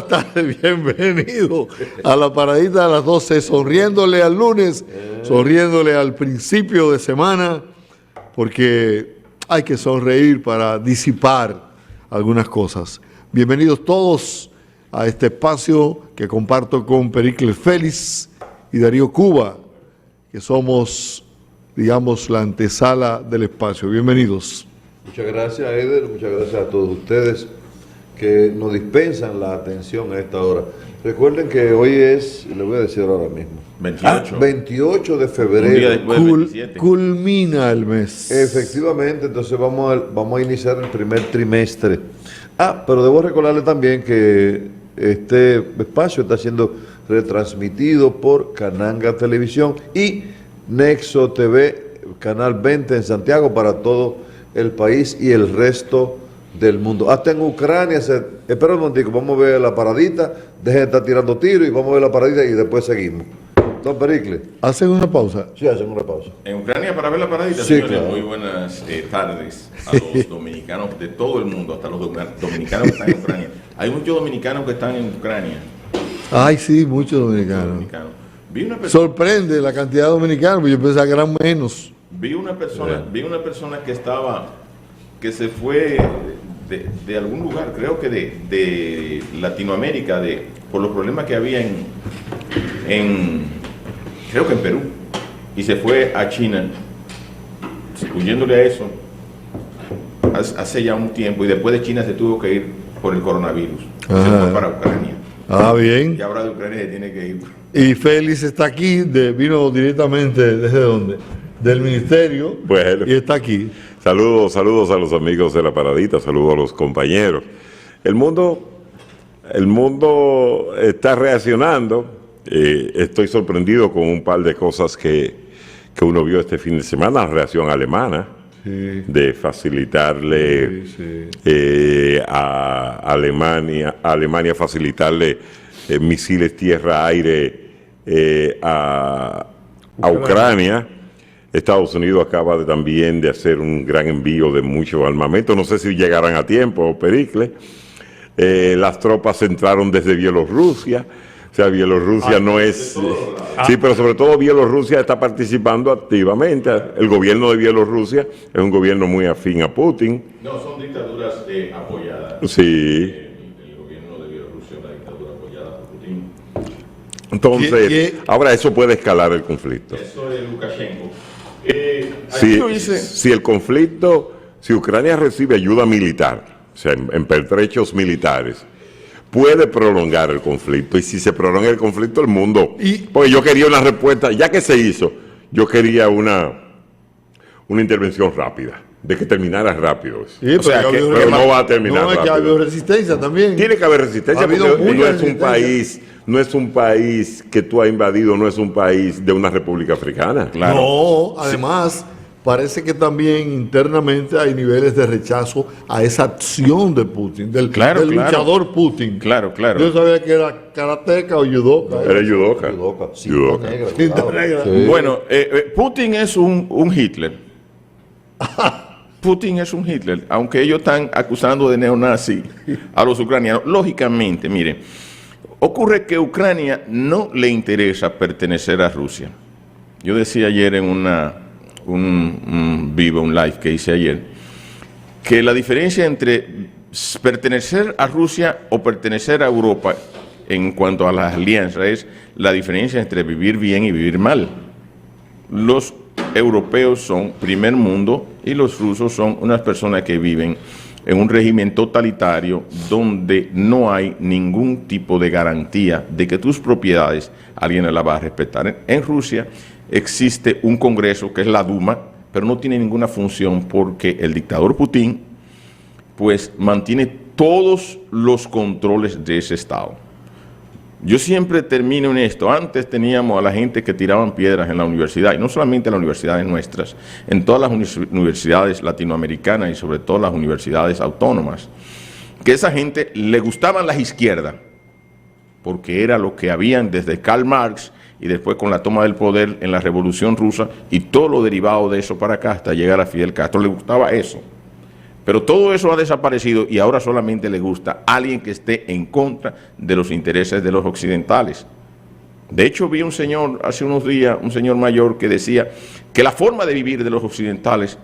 buenas tardes, bienvenido a la paradita de las 12, sonriéndole al lunes, sonriéndole al principio de semana, porque hay que sonreír para disipar algunas cosas. Bienvenidos todos a este espacio que comparto con Pericles Félix y Darío Cuba, que somos, digamos, la antesala del espacio. Bienvenidos. Muchas gracias, Eder, muchas gracias a todos ustedes que nos dispensan la atención a esta hora. Recuerden que hoy es, le voy a decir ahora mismo, 28 de febrero. Culmina el mes. Efectivamente, entonces vamos a iniciar el primer trimestre. Pero debo recordarle también que este espacio está siendo retransmitido por Cananga Televisión y Nexo TV, Canal 20 en Santiago para todo el país y el resto del mundo. Hasta en Ucrania, espera un momentico, vamos a ver la paradita, dejen de estar tirando tiros y vamos a ver la paradita y después seguimos. Don Pericles. ¿Hacen una pausa? Sí, hacen una pausa. En Ucrania para ver la paradita, sí, señores, claro. Muy buenas tardes a los dominicanos de todo el mundo, hasta los dominicanos que están en Ucrania. Hay muchos dominicanos que están en Ucrania. Ay, sí, muchos dominicanos. Sorprende la cantidad de dominicanos, yo pensaba que eran menos. Vi una persona que se fue de algún lugar, creo que de Latinoamérica, por los problemas que había creo que en Perú, y se fue a China, huyéndole a eso, hace ya un tiempo, y después de China se tuvo que ir por el coronavirus. Se fue para Ucrania. Bien. Y ahora de Ucrania se tiene que ir. Y Félix está aquí, vino directamente, ¿desde dónde? Del ministerio, bueno, y está aquí. Saludos a los amigos de la paradita, saludos a los compañeros. El mundo está reaccionando. Estoy sorprendido con un par de cosas que uno vio este fin de semana. La reacción alemana, sí, de facilitarle a Alemania facilitarle misiles tierra-aire a Ucrania. Estados Unidos acaba también de hacer un gran envío de mucho armamento. No sé si llegarán a tiempo, Pericles. Las tropas entraron desde Bielorrusia. O sea, Bielorrusia no es... sí, pero sobre todo Bielorrusia está participando activamente. El gobierno de Bielorrusia es un gobierno muy afín a Putin. No, son dictaduras apoyadas. Sí. El gobierno de Bielorrusia es una dictadura apoyada por Putin. Entonces, ahora eso puede escalar el conflicto. Eso es Lukashenko. Si el conflicto, si Ucrania recibe ayuda militar, o sea, en pertrechos militares, puede prolongar el conflicto. Y si se prolonga el conflicto, el mundo... Porque yo quería una respuesta, ya que se hizo, yo quería una intervención rápida, de que terminara rápido. Sí, o sea, pero no va a terminar rápido. No, es que ha habido resistencia también. Tiene que haber resistencia, porque no es un país que tú has invadido, no es un país de una república africana. Claro. No, además, parece que también internamente hay niveles de rechazo a esa acción de Putin, del luchador Putin. Claro. Yo sabía que era karateca o judoka. Era judoka. Cinta negra. Sí. Bueno, Putin es un Hitler. Putin es un Hitler, aunque ellos están acusando de neonazi a los ucranianos. Lógicamente, miren, ocurre que a Ucrania no le interesa pertenecer a Rusia. Yo decía ayer en un live que hice ayer, que la diferencia entre pertenecer a Rusia o pertenecer a Europa en cuanto a las alianzas es la diferencia entre vivir bien y vivir mal. Los europeos son primer mundo y los rusos son unas personas que viven en un régimen totalitario donde no hay ningún tipo de garantía de que tus propiedades alguien las va a respetar. En Rusia existe un congreso que es la Duma, pero no tiene ninguna función porque el dictador Putin pues mantiene todos los controles de ese estado. Yo siempre termino en esto. Antes teníamos a la gente que tiraban piedras en la universidad, y no solamente en las universidades nuestras, en todas las universidades latinoamericanas y sobre todo las universidades autónomas, que esa gente le gustaban las izquierdas, porque era lo que habían desde Karl Marx y después con la toma del poder en la Revolución Rusa y todo lo derivado de eso para acá hasta llegar a Fidel Castro. Le gustaba eso. Pero todo eso ha desaparecido y ahora solamente le gusta a alguien que esté en contra de los intereses de los occidentales. De hecho, vi un señor hace unos días, un señor mayor, que decía que la forma de vivir de los occidentales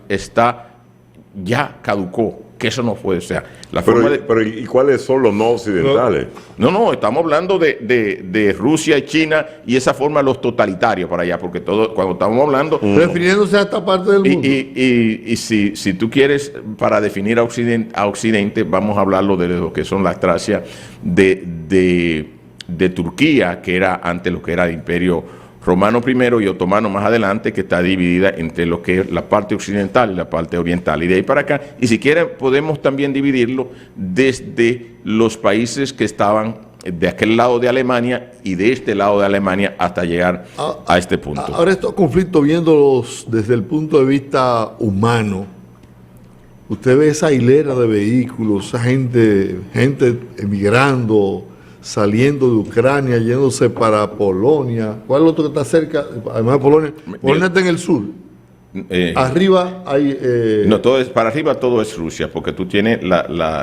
ya caducó, que eso no fue, o sea, la forma de... Pero ¿y cuáles son los no occidentales? No, estamos hablando de Rusia y China y esa forma de los totalitarios para allá, porque cuando estamos hablando... Refiriéndose a esta parte del mundo. Y si tú quieres, para definir a Occidente, vamos a hablarlo de lo que son las Tracias de Turquía, que era antes lo que era el Imperio Romano primero y Otomano más adelante, que está dividida entre lo que es la parte occidental y la parte oriental, y de ahí para acá. Y si quieren, podemos también dividirlo desde los países que estaban de aquel lado de Alemania y de este lado de Alemania hasta llegar a este punto. Ahora estos conflictos, viéndolos desde el punto de vista humano, usted ve esa hilera de vehículos, esa gente emigrando, saliendo de Ucrania, yéndose para Polonia. ¿Cuál es el otro que está cerca? Además de Polonia. Polonia está en el sur. Arriba hay... no, para arriba todo es Rusia, porque tú tienes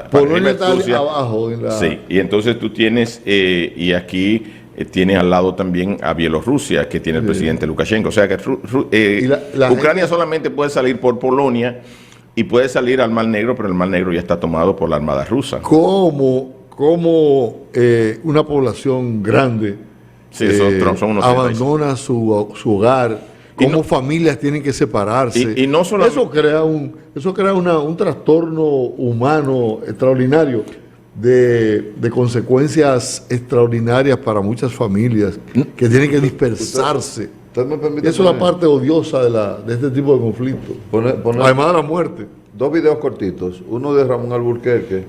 Polonia está abajo. Sí, y entonces tú tienes, y aquí tienes al lado también a Bielorrusia, que tiene el presidente Lukashenko. O sea que Ucrania solamente puede salir por Polonia y puede salir al Mar Negro, pero el Mar Negro ya está tomado por la Armada rusa. ¿Cómo una población grande abandona su hogar? ¿Cómo familias tienen que separarse? Y no solamente, eso crea un trastorno humano extraordinario, de consecuencias extraordinarias para muchas familias que tienen que dispersarse. ¿Usted me permite Eso es la parte odiosa de este tipo de conflictos. Además de la muerte. Dos videos cortitos, uno de Ramón Alburquerque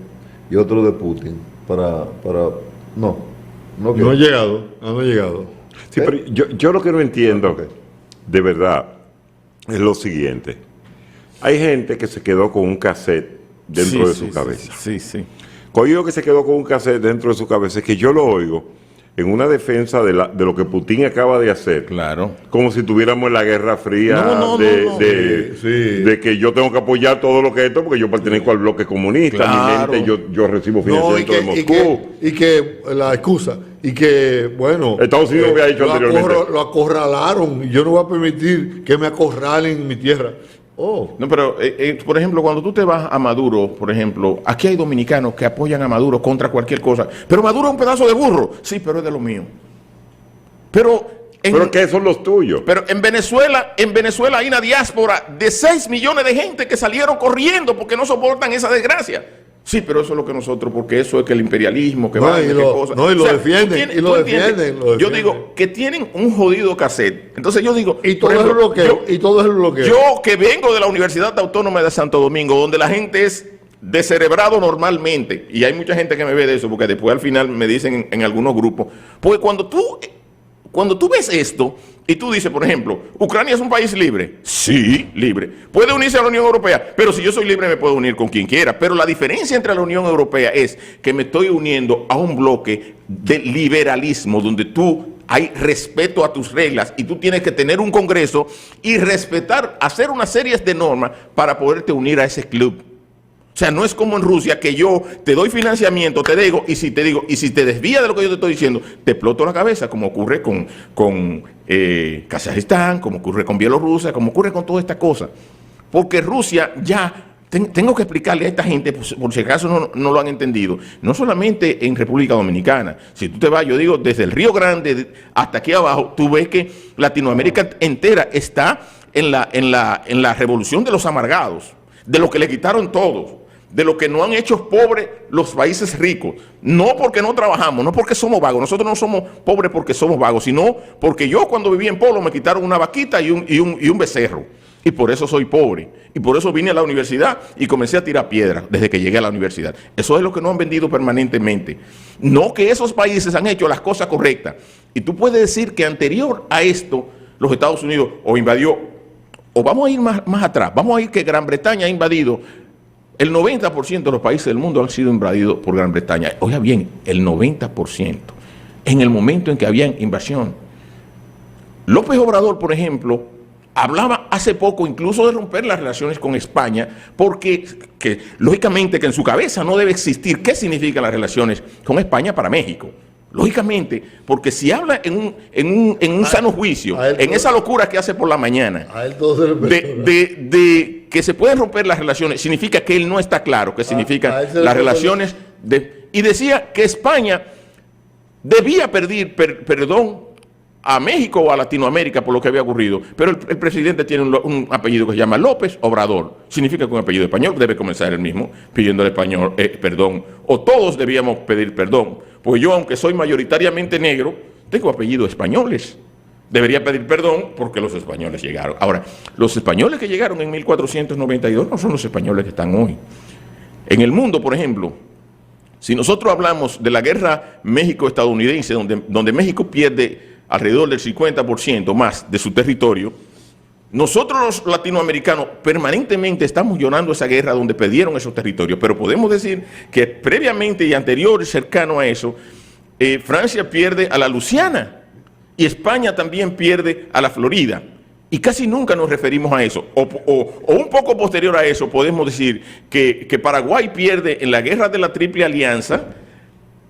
y otro de Putin. No ha llegado. Sí, pero yo lo que no entiendo, de verdad, es lo siguiente. Hay gente que se quedó con un cassette dentro de su cabeza. Sí. Oigo que se quedó con un cassette dentro de su cabeza, es que yo lo oigo en una defensa de lo que Putin acaba de hacer. Claro. Como si tuviéramos en la Guerra Fría de que yo tengo que apoyar todo lo que esto porque yo pertenezco al bloque comunista. Claro. Mi mente, yo recibo financiamiento de Moscú. Y que la excusa, y que, bueno... Estados Unidos había dicho anteriormente. Lo acorralaron, y yo no voy a permitir que me acorralen en mi tierra. No, pero, por ejemplo, cuando tú te vas a Maduro, por ejemplo, aquí hay dominicanos que apoyan a Maduro contra cualquier cosa. Pero Maduro es un pedazo de burro. Sí, pero es de lo mío. Pero ¿qué son los tuyos? Pero en Venezuela hay una diáspora de 6 millones de gente que salieron corriendo porque no soportan esa desgracia. Sí, pero eso es lo que nosotros, porque eso es que el imperialismo, que va, qué cosa. No, y lo defienden, y lo defienden. Yo digo que tienen un jodido cassette. Entonces yo digo... Y todo es el bloqueo. Yo que vengo de la Universidad Autónoma de Santo Domingo, donde la gente es descerebrado normalmente, y hay mucha gente que me ve de eso, porque después al final me dicen en algunos grupos, porque cuando tú ves esto, y tú dices, por ejemplo, ¿Ucrania es un país libre? Sí, libre. ¿Puede unirse a la Unión Europea? Pero si yo soy libre me puedo unir con quien quiera. Pero la diferencia entre la Unión Europea es que me estoy uniendo a un bloque de liberalismo donde hay respeto a tus reglas y tú tienes que tener un congreso y respetar, hacer una serie de normas para poderte unir a ese club. O sea, no es como en Rusia que yo te doy financiamiento, te digo, y si te desvías de lo que yo te estoy diciendo, te exploto la cabeza, como ocurre con Kazajistán, como ocurre con Bielorrusia, como ocurre con toda esta cosa. Porque Rusia ya, tengo que explicarle a esta gente, por si acaso no lo han entendido, no solamente en República Dominicana. Si tú te vas, yo digo, desde el Río Grande hasta aquí abajo, tú ves que Latinoamérica entera está en la revolución de los amargados, de lo que le quitaron todos, de lo que no han hecho pobres los países ricos, no porque no trabajamos, no porque somos vagos, nosotros no somos pobres porque somos vagos, sino porque yo cuando viví en Polo me quitaron una vaquita y un becerro, y por eso soy pobre, y por eso vine a la universidad y comencé a tirar piedras desde que llegué a la universidad. Eso es lo que nos han vendido permanentemente, no que esos países han hecho las cosas correctas, y tú puedes decir que anterior a esto, los Estados Unidos o invadió, o vamos a ir más atrás, vamos a ir que Gran Bretaña ha invadido. El 90% de los países del mundo han sido invadidos por Gran Bretaña. Oiga bien, el 90%. En el momento en que había invasión. López Obrador, por ejemplo, hablaba hace poco incluso de romper las relaciones con España, porque lógicamente que en su cabeza no debe existir qué significan las relaciones con España para México. Lógicamente, porque si habla en un sano juicio, en esa locura que hace por la mañana, de que se pueden romper las relaciones, significa que él no está claro qué significan las relaciones. Y decía que España debía pedir perdón a México o a Latinoamérica por lo que había ocurrido, pero el presidente tiene un apellido que se llama López Obrador, significa que un apellido español debe comenzar el mismo, pidiéndole perdón, o todos debíamos pedir perdón, pues yo, aunque soy mayoritariamente negro, tengo apellidos españoles, debería pedir perdón porque los españoles llegaron. Ahora, los españoles que llegaron en 1492 no son los españoles que están hoy. En el mundo, por ejemplo, si nosotros hablamos de la guerra México-estadounidense, donde México pierde alrededor del 50% más de su territorio, nosotros los latinoamericanos permanentemente estamos llorando esa guerra donde perdieron esos territorios, pero podemos decir que previamente y anterior y cercano a eso, Francia pierde a la Luisiana y España también pierde a la Florida. Y casi nunca nos referimos a eso. O un poco posterior a eso podemos decir que Paraguay pierde en la guerra de la Triple Alianza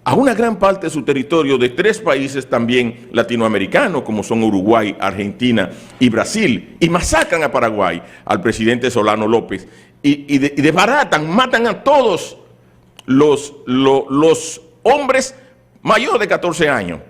a una gran parte de su territorio de 3 países también latinoamericanos, como son Uruguay, Argentina y Brasil, y masacran a Paraguay, al presidente Solano López, y desbaratan, matan a todos los hombres mayores de 14 años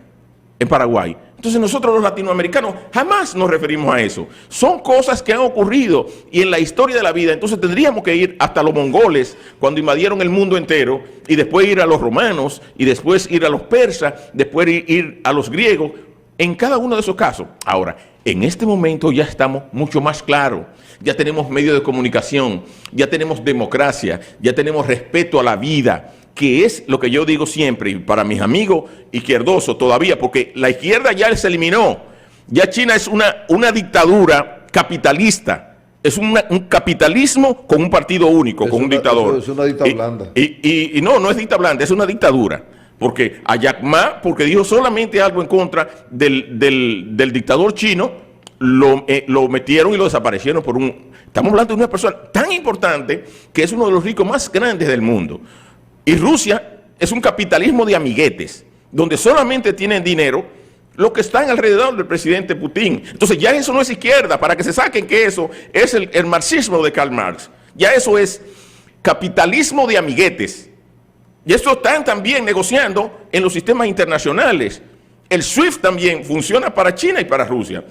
en Paraguay. Entonces nosotros los latinoamericanos jamás nos referimos a eso. Son cosas que han ocurrido y en la historia de la vida. Entonces tendríamos que ir hasta los mongoles cuando invadieron el mundo entero, y después ir a los romanos, y después ir a los persas, después ir a los griegos, en cada uno de esos casos. Ahora, en este momento ya estamos mucho más claros. Ya tenemos medios de comunicación, ya tenemos democracia, ya tenemos respeto a la vida, que es lo que yo digo siempre, y para mis amigos izquierdosos todavía, porque la izquierda ya se eliminó. Ya China es una dictadura capitalista, es un capitalismo con un partido único, con un dictador. Es una dictadura blanda. Y no es dictadura blanda, es una dictadura. Porque a Jack Ma, porque dijo solamente algo en contra del dictador chino, lo metieron y lo desaparecieron por Estamos hablando de una persona tan importante que es uno de los ricos más grandes del mundo. Y Rusia es un capitalismo de amiguetes, donde solamente tienen dinero los que están alrededor del presidente Putin. Entonces ya eso no es izquierda, para que se saquen que eso es el marxismo de Karl Marx. Ya eso es capitalismo de amiguetes. Y esto están también negociando en los sistemas internacionales. El SWIFT también funciona para China y para Rusia.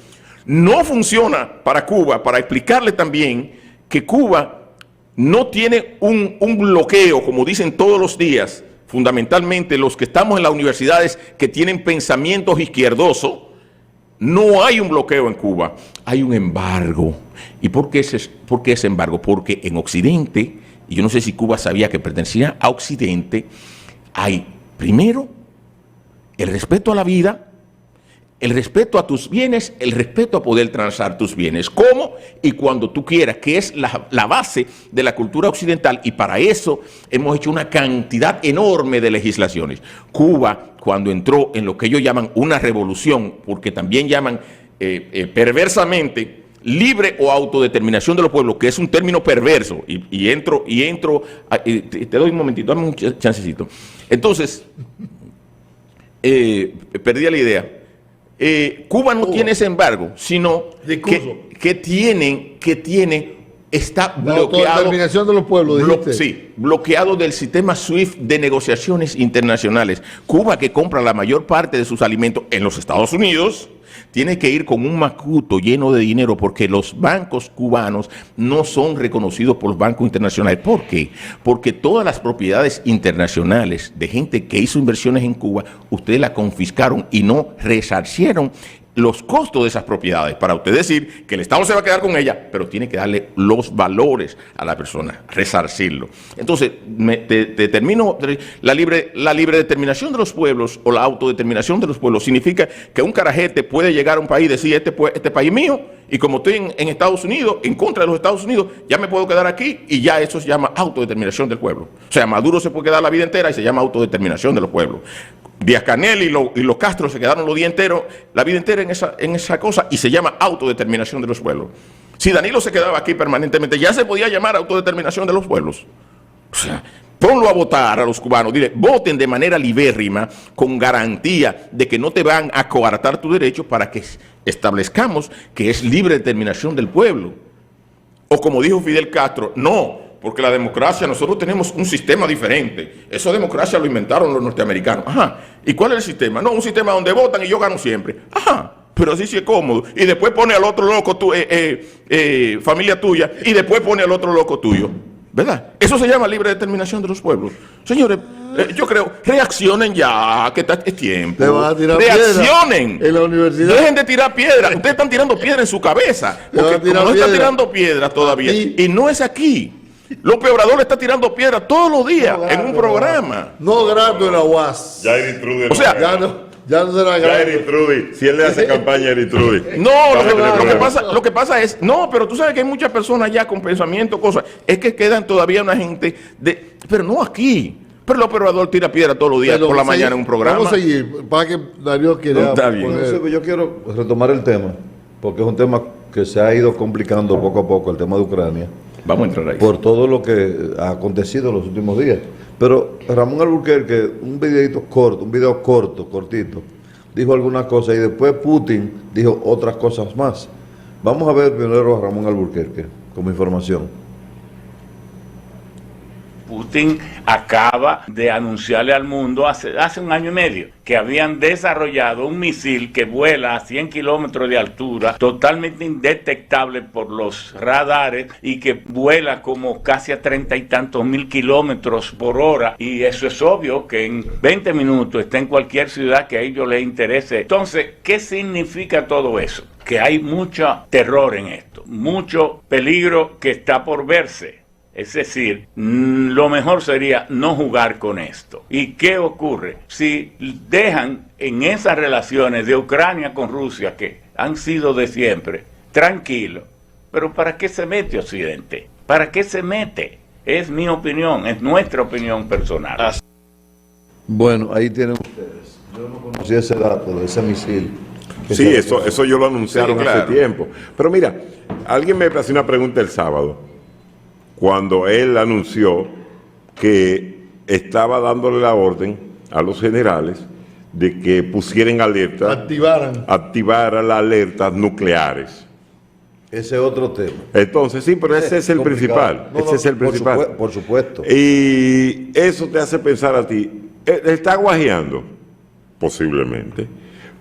No funciona para Cuba, para explicarle también que Cuba no tiene un bloqueo, como dicen todos los días, fundamentalmente los que estamos en las universidades que tienen pensamientos izquierdosos. No hay un bloqueo en Cuba, hay un embargo. ¿Y por qué ese embargo? Porque en Occidente, y yo no sé si Cuba sabía que pertenecía a Occidente, hay primero el respeto a la vida, el respeto a tus bienes, el respeto a poder transar tus bienes. ¿Cómo? Y cuando tú quieras, que es la base de la cultura occidental, y para eso hemos hecho una cantidad enorme de legislaciones. Cuba, cuando entró en lo que ellos llaman una revolución, porque también llaman perversamente libre o autodeterminación de los pueblos, que es un término perverso, y entro, te doy un momentito, dame un chancecito. Entonces, perdí la idea. Cuba no tiene ese embargo, sino está bloqueado. La autodeterminación de los pueblos, sí, bloqueado del sistema SWIFT de negociaciones internacionales. Cuba, que compra la mayor parte de sus alimentos en los Estados Unidos, tiene que ir con un macuto lleno de dinero porque los bancos cubanos no son reconocidos por los bancos internacionales. ¿Por qué? Porque todas las propiedades internacionales de gente que hizo inversiones en Cuba, ustedes la confiscaron y no resarcieron los costos de esas propiedades, para usted decir que el Estado se va a quedar con ella, pero tiene que darle los valores a la persona, resarcirlo. Entonces, te termino, la libre determinación de los pueblos o la autodeterminación de los pueblos significa que un carajete puede llegar a un país y decir, este país es mío, y como estoy en Estados Unidos, en contra de los Estados Unidos, ya me puedo quedar aquí, y ya eso se llama autodeterminación del pueblo. O sea, Maduro se puede quedar la vida entera y se llama autodeterminación de los pueblos. Díaz-Canel y los Castro se quedaron la vida entera en esa cosa, y se llama autodeterminación de los pueblos. Si Danilo se quedaba aquí permanentemente, ya se podía llamar autodeterminación de los pueblos. O sea, ponlo a votar a los cubanos, dile, voten de manera libérrima, con garantía de que no te van a coartar tu derecho, para que establezcamos que es libre determinación del pueblo. O como dijo Fidel Castro, no, porque la democracia, nosotros tenemos un sistema diferente. Esa democracia lo inventaron los norteamericanos. Ajá. ¿Y cuál es el sistema? No, un sistema donde votan y yo gano siempre. Ajá. Pero así sí es cómodo. Y después pone al otro loco, familia tuya, y después pone al otro loco tuyo. ¿Verdad? Eso se llama libre determinación de los pueblos. Señores, yo creo, reaccionen ya, que es tiempo. Te van a tirar reaccionen. piedra en la universidad. Dejen de tirar piedra. Ustedes están tirando piedra en su cabeza. Porque como no están tirando piedra todavía. Y no es aquí. López Obrador está tirando piedra todos los días en un programa. No grato en la UAS. Jair Trudy. O sea, Ya no será grato. Jair Trudy. Si él le hace campaña a Jair Trudy. No, lo que pasa es, no, pero tú sabes que hay muchas personas ya con pensamiento, cosas, es que quedan todavía una gente pero no aquí. Pero López Obrador tira piedra todos los días por la mañana en un programa. Vamos a seguir, para que Darío quiera. Está bien. Entonces, yo quiero retomar el tema, porque es un tema que se ha ido complicando poco a poco, el tema de Ucrania, Vamos a entrar ahí. por todo lo que ha acontecido en los últimos días. Pero Ramón Alburquerque, un video cortito, dijo algunas cosas y después Putin dijo otras cosas más. Vamos a ver primero a Ramón Alburquerque como información. Putin acaba de anunciarle al mundo hace 1 año y medio que habían desarrollado un misil que vuela a 100 kilómetros de altura, totalmente indetectable por los radares, y que vuela como casi a 30 y tantos mil kilómetros por hora, y eso es obvio que en 20 minutos está en cualquier ciudad que a ellos les interese. Entonces, ¿qué significa todo eso? Que hay mucho terror en esto, mucho peligro que está por verse. Es decir, lo mejor sería no jugar con esto. ¿Y qué ocurre? Si dejan en esas relaciones de Ucrania con Rusia, que han sido de siempre, tranquilo, pero ¿para qué se mete Occidente? ¿Para qué se mete? Es mi opinión, es nuestra opinión personal. Bueno, ahí tienen ustedes. Yo no conocía ese dato de ese misil. Sí, eso yo lo anunciaron Sí, claro. hace tiempo. Pero mira, alguien me hacía una pregunta el sábado, cuando él anunció que estaba dándole la orden a los generales de que pusieran alerta, activaran las alertas nucleares. Ese es otro tema. Entonces, sí, pero ese es el complicado. principal. Ese es el principal. Por supuesto. Y eso te hace pensar a ti, ¿él está guajeando? Posiblemente.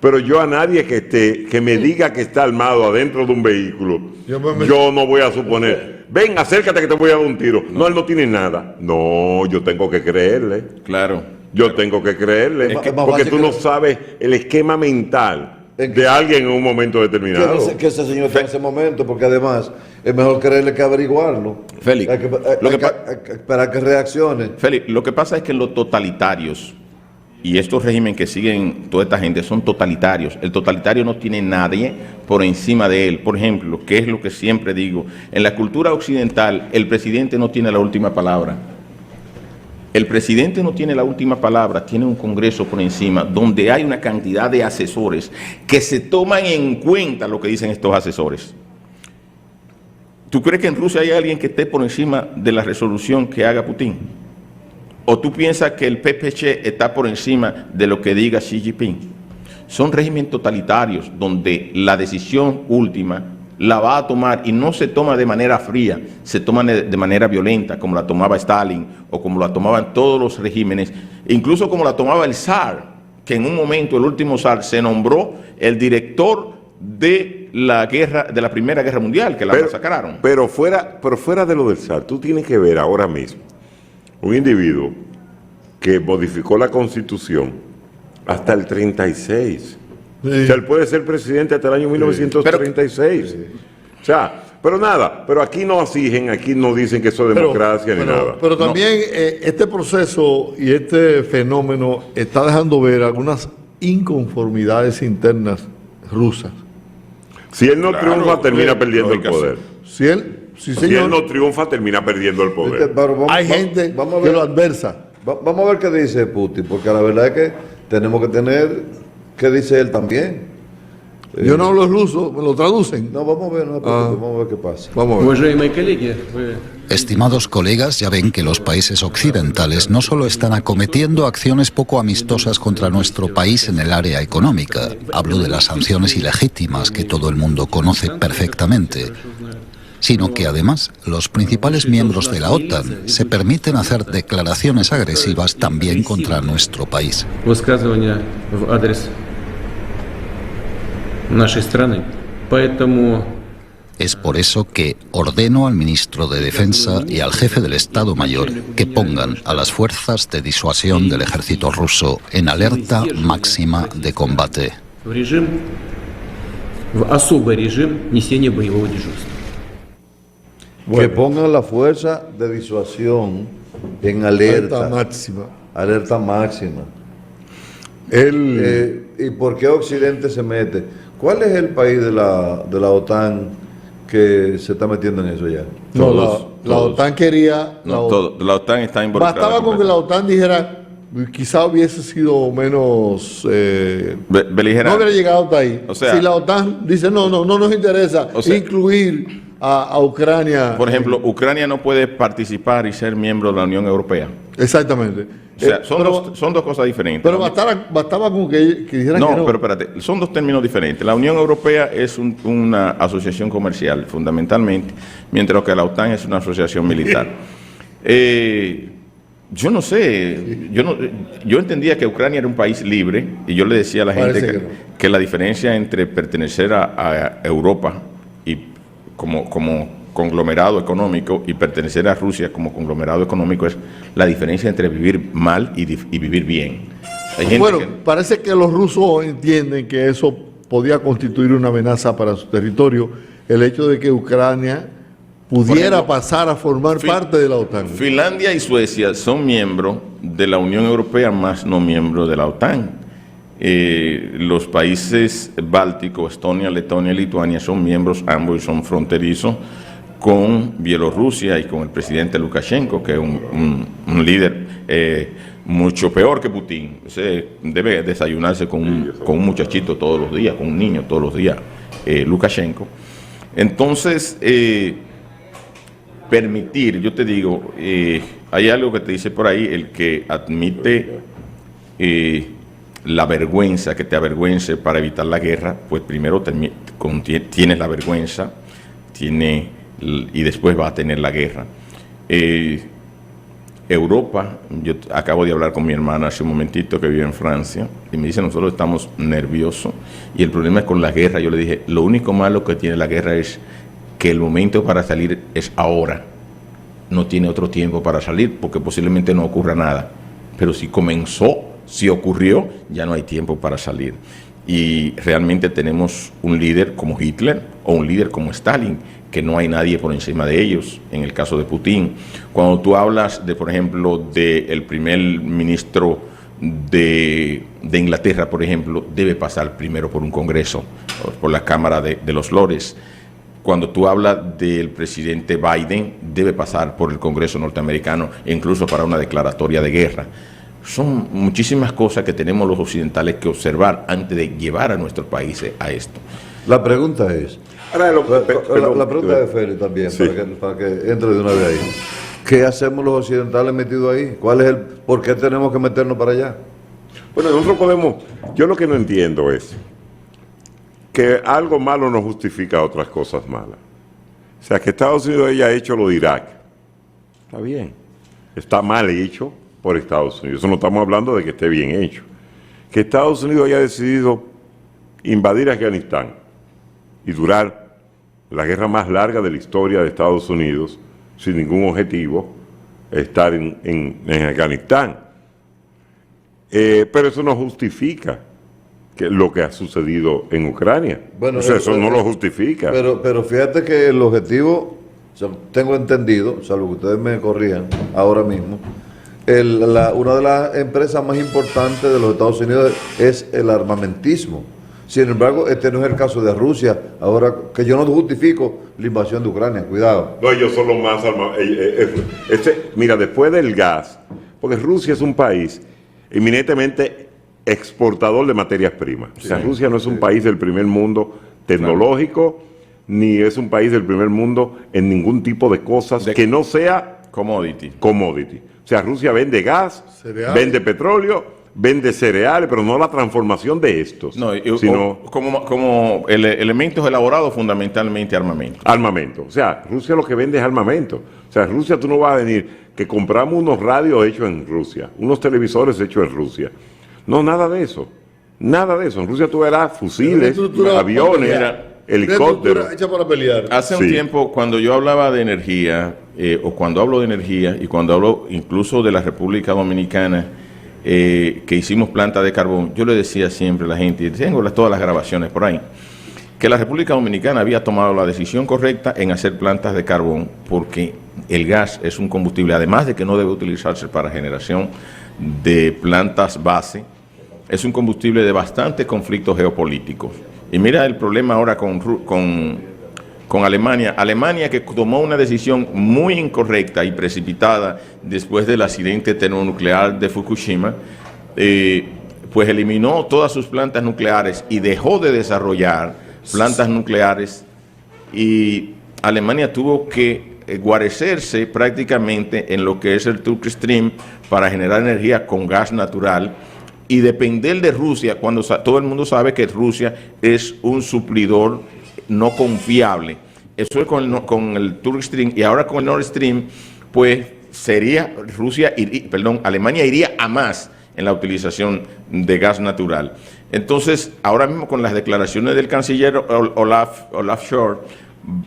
Pero yo a nadie que me diga que está armado adentro de un vehículo, yo no voy a suponer, ven, acércate que te voy a dar un tiro. No, él no tiene nada. No, yo tengo que creerle. Claro. Yo tengo que creerle. Es más porque fácil tú no sabes el esquema mental de alguien en un momento determinado. Que ese señor está en ese momento, porque además es mejor creerle que averiguarlo. Félix, Hay que esperar que reaccione. Félix, lo que pasa es que los totalitarios y estos regímenes que siguen toda esta gente son totalitarios. El totalitario no tiene nadie por encima de él. Por ejemplo, que es lo que siempre digo, en la cultura occidental el presidente no tiene la última palabra. El presidente no tiene la última palabra, tiene un Congreso por encima, donde hay una cantidad de asesores que se toman en cuenta lo que dicen estos asesores. ¿Tú crees que en Rusia hay alguien que esté por encima de la resolución que haga Putin? ¿O tú piensas que el PPC está por encima de lo que diga Xi Jinping? Son regímenes totalitarios donde la decisión última la va a tomar, y no se toma de manera fría, se toma de manera violenta, como la tomaba Stalin o como la tomaban todos los regímenes, incluso como la tomaba el zar, que en un momento, el último zar, se nombró el director de la guerra, de la Primera Guerra Mundial, que la masacraron. Pero fuera de lo del zar, tú tienes que ver ahora mismo un individuo que modificó la Constitución hasta el 36. Sí. O sea, él puede ser presidente hasta el año 1936. Sí. O sea, pero nada, pero aquí no exigen, aquí no dicen que eso es democracia ni nada. Pero también este proceso y este fenómeno está dejando ver algunas inconformidades internas rusas. Si él no triunfa, termina perdiendo el poder. Si él no triunfa, termina perdiendo el poder. Hay gente que lo adversa. Vamos a ver qué dice Putin, porque la verdad es que tenemos que tener, ¿qué dice él también? Yo no hablo ruso, me lo traducen. No, vamos a ver, vamos a ver qué pasa. Vamos a ver. Уважаемые коллеги, Estimados colegas, ya ven que los países occidentales no solo están acometiendo acciones poco amistosas contra nuestro país en el área económica, hablo de las sanciones ilegítimas que todo el mundo conoce perfectamente, sino que además los principales miembros de la OTAN se permiten hacer declaraciones agresivas también contra nuestro país. высказывания в адрес нашей страны. Поэтому Es por eso que ordeno al ministro de Defensa y al jefe del Estado Mayor que pongan a las fuerzas de disuasión del ejército ruso en alerta máxima de combate. в особый режим несения боевого дежурства. Que pongan la fuerza de disuasión en Alerta alerta, máxima. alerta máxima. ¿Y por qué Occidente se mete? ¿Cuál es el país de la OTAN que se está metiendo en eso ya? No, Todos, la todos. OTAN quería... La OTAN está involucrada. Bastaba con que la completamente. OTAN dijera, quizá hubiese sido menos... Beligerante. no hubiera llegado hasta ahí. O sea- si la OTAN dice, no nos interesa O sea- incluir a Ucrania. Por ejemplo, Ucrania no puede participar y ser miembro de la Unión Europea. Exactamente. O sea, son pero, son dos cosas diferentes. pero La Unión- bastaba con que dijeran No, que no. pero espérate, son dos términos diferentes. La Unión Europea es una asociación comercial, fundamentalmente, mientras que la OTAN es una asociación militar. Yo no sé, yo entendía que Ucrania era un país libre y yo le decía a la gente Parece que, que no. que la diferencia entre pertenecer a Europa y como conglomerado económico y pertenecer a Rusia como conglomerado económico es la diferencia entre vivir mal y vivir bien. Hay gente Bueno, que- parece que los rusos entienden que eso podía constituir una amenaza para su territorio, el hecho de que Ucrania pudiera ejemplo, pasar a formar parte de la OTAN. Finlandia y Suecia son miembros de la Unión Europea, más no miembros de la OTAN. Los países bálticos, Estonia, Letonia y Lituania, son miembros ambos y son fronterizos con Bielorrusia y con el presidente Lukashenko, que es un líder mucho peor que Putin. O sea, debe desayunarse con un muchachito todos los días, con un niño todos los días, Lukashenko. Entonces, permitir, yo te digo, hay algo que te dice por ahí, el que admite la vergüenza, que te avergüence para evitar la guerra, pues primero tienes la vergüenza, y después va a tener la guerra. Europa, yo acabo de hablar con mi hermana hace un momentito que vive en Francia, y me dice, nosotros estamos nerviosos, y el problema es con la guerra. Yo le dije, lo único malo que tiene la guerra es que el momento para salir es ahora, no tiene otro tiempo para salir, porque posiblemente no ocurra nada, pero si comenzó, si ocurrió, ya no hay tiempo para salir. Y realmente tenemos un líder como Hitler o un líder como Stalin, que no hay nadie por encima de ellos, en el caso de Putin. Cuando tú hablas de, por ejemplo, del primer ministro de Inglaterra, por ejemplo, debe pasar primero por un congreso, por la Cámara de los Lores. Cuando tú hablas del presidente Biden, debe pasar por el Congreso norteamericano, e incluso para una declaratoria de guerra. Son muchísimas cosas que tenemos los occidentales que observar antes de llevar a nuestros países a esto. La pregunta es, Ahora, la pregunta de Félix también, Sí. para que entre de una vez ahí. ¿Qué hacemos los occidentales metidos ahí? ¿Por qué tenemos que meternos para allá? Bueno, nosotros podemos, yo lo que no entiendo es que algo malo no justifica otras cosas malas. O sea, que Estados Unidos haya hecho lo de Irak, está bien, está mal hecho por Estados Unidos, eso no estamos hablando de que esté bien hecho. Que Estados Unidos haya decidido invadir Afganistán y durar la guerra más larga de la historia de Estados Unidos sin ningún objetivo, estar en Afganistán. Pero eso no justifica lo que ha sucedido en Ucrania. Bueno, o sea, eso no lo justifica. Pero fíjate que el objetivo, o sea, tengo entendido, salvo que ustedes me corrijan ahora mismo, una de las empresas más importantes de los Estados Unidos es el armamentismo. Sin embargo, este no es el caso de Rusia. Ahora, que yo no justifico la invasión de Ucrania, cuidado. No, ellos son los más mira, después del gas, porque Rusia es un país eminentemente exportador de materias primas. O sea, Rusia no es un país del primer mundo tecnológico, ni es un país del primer mundo en ningún tipo de cosas que no sea Commodity. O sea, Rusia vende gas, Cereales. vende petróleo, vende cereales, pero no la transformación de estos, No, sino como elementos elaborados fundamentalmente armamento. armamento. O sea, Rusia lo que vende es armamento. O sea, Rusia tú no vas a venir que compramos unos radios hechos en Rusia, unos televisores hechos en Rusia. No, nada de eso. Nada de eso. En Rusia tú verás fusiles, estructura aviones, Mira, helicópteros. Hecha para pelear. Hace un Sí. tiempo, cuando yo hablaba de energía, o cuando hablo de energía, y cuando hablo incluso de la República Dominicana, que hicimos planta de carbón, yo le decía siempre a la gente, y tengo todas las grabaciones por ahí, que la República Dominicana había tomado la decisión correcta en hacer plantas de carbón, porque el gas es un combustible, además de que no debe utilizarse para generación de plantas base, es un combustible de bastantes conflictos geopolíticos. Y mira el problema ahora con Alemania. Alemania, que tomó una decisión muy incorrecta y precipitada después del accidente termonuclear de Fukushima, pues eliminó todas sus plantas nucleares y dejó de desarrollar plantas nucleares, y Alemania tuvo que guarecerse prácticamente en lo que es el Turkish Stream para generar energía con gas natural y depender de Rusia, cuando todo el mundo sabe que Rusia es un suplidor no confiable. Eso es con el Turkish Stream, y ahora con el Nord Stream, pues sería Alemania iría a más en la utilización de gas natural. Entonces, ahora mismo con las declaraciones del canciller Olaf Scholz,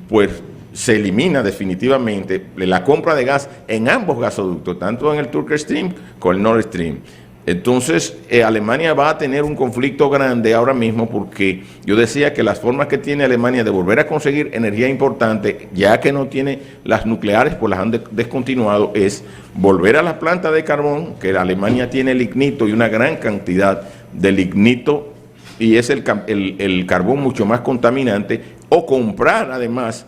pues se elimina definitivamente la compra de gas en ambos gasoductos, tanto en el Turkish Stream como el Nord Stream. Entonces, Alemania va a tener un conflicto grande ahora mismo, porque yo decía que las formas que tiene Alemania de volver a conseguir energía importante, ya que no tiene las nucleares, pues las han descontinuado, es volver a las plantas de carbón, que Alemania tiene lignito y una gran cantidad de lignito, y es el carbón mucho más contaminante, o comprar además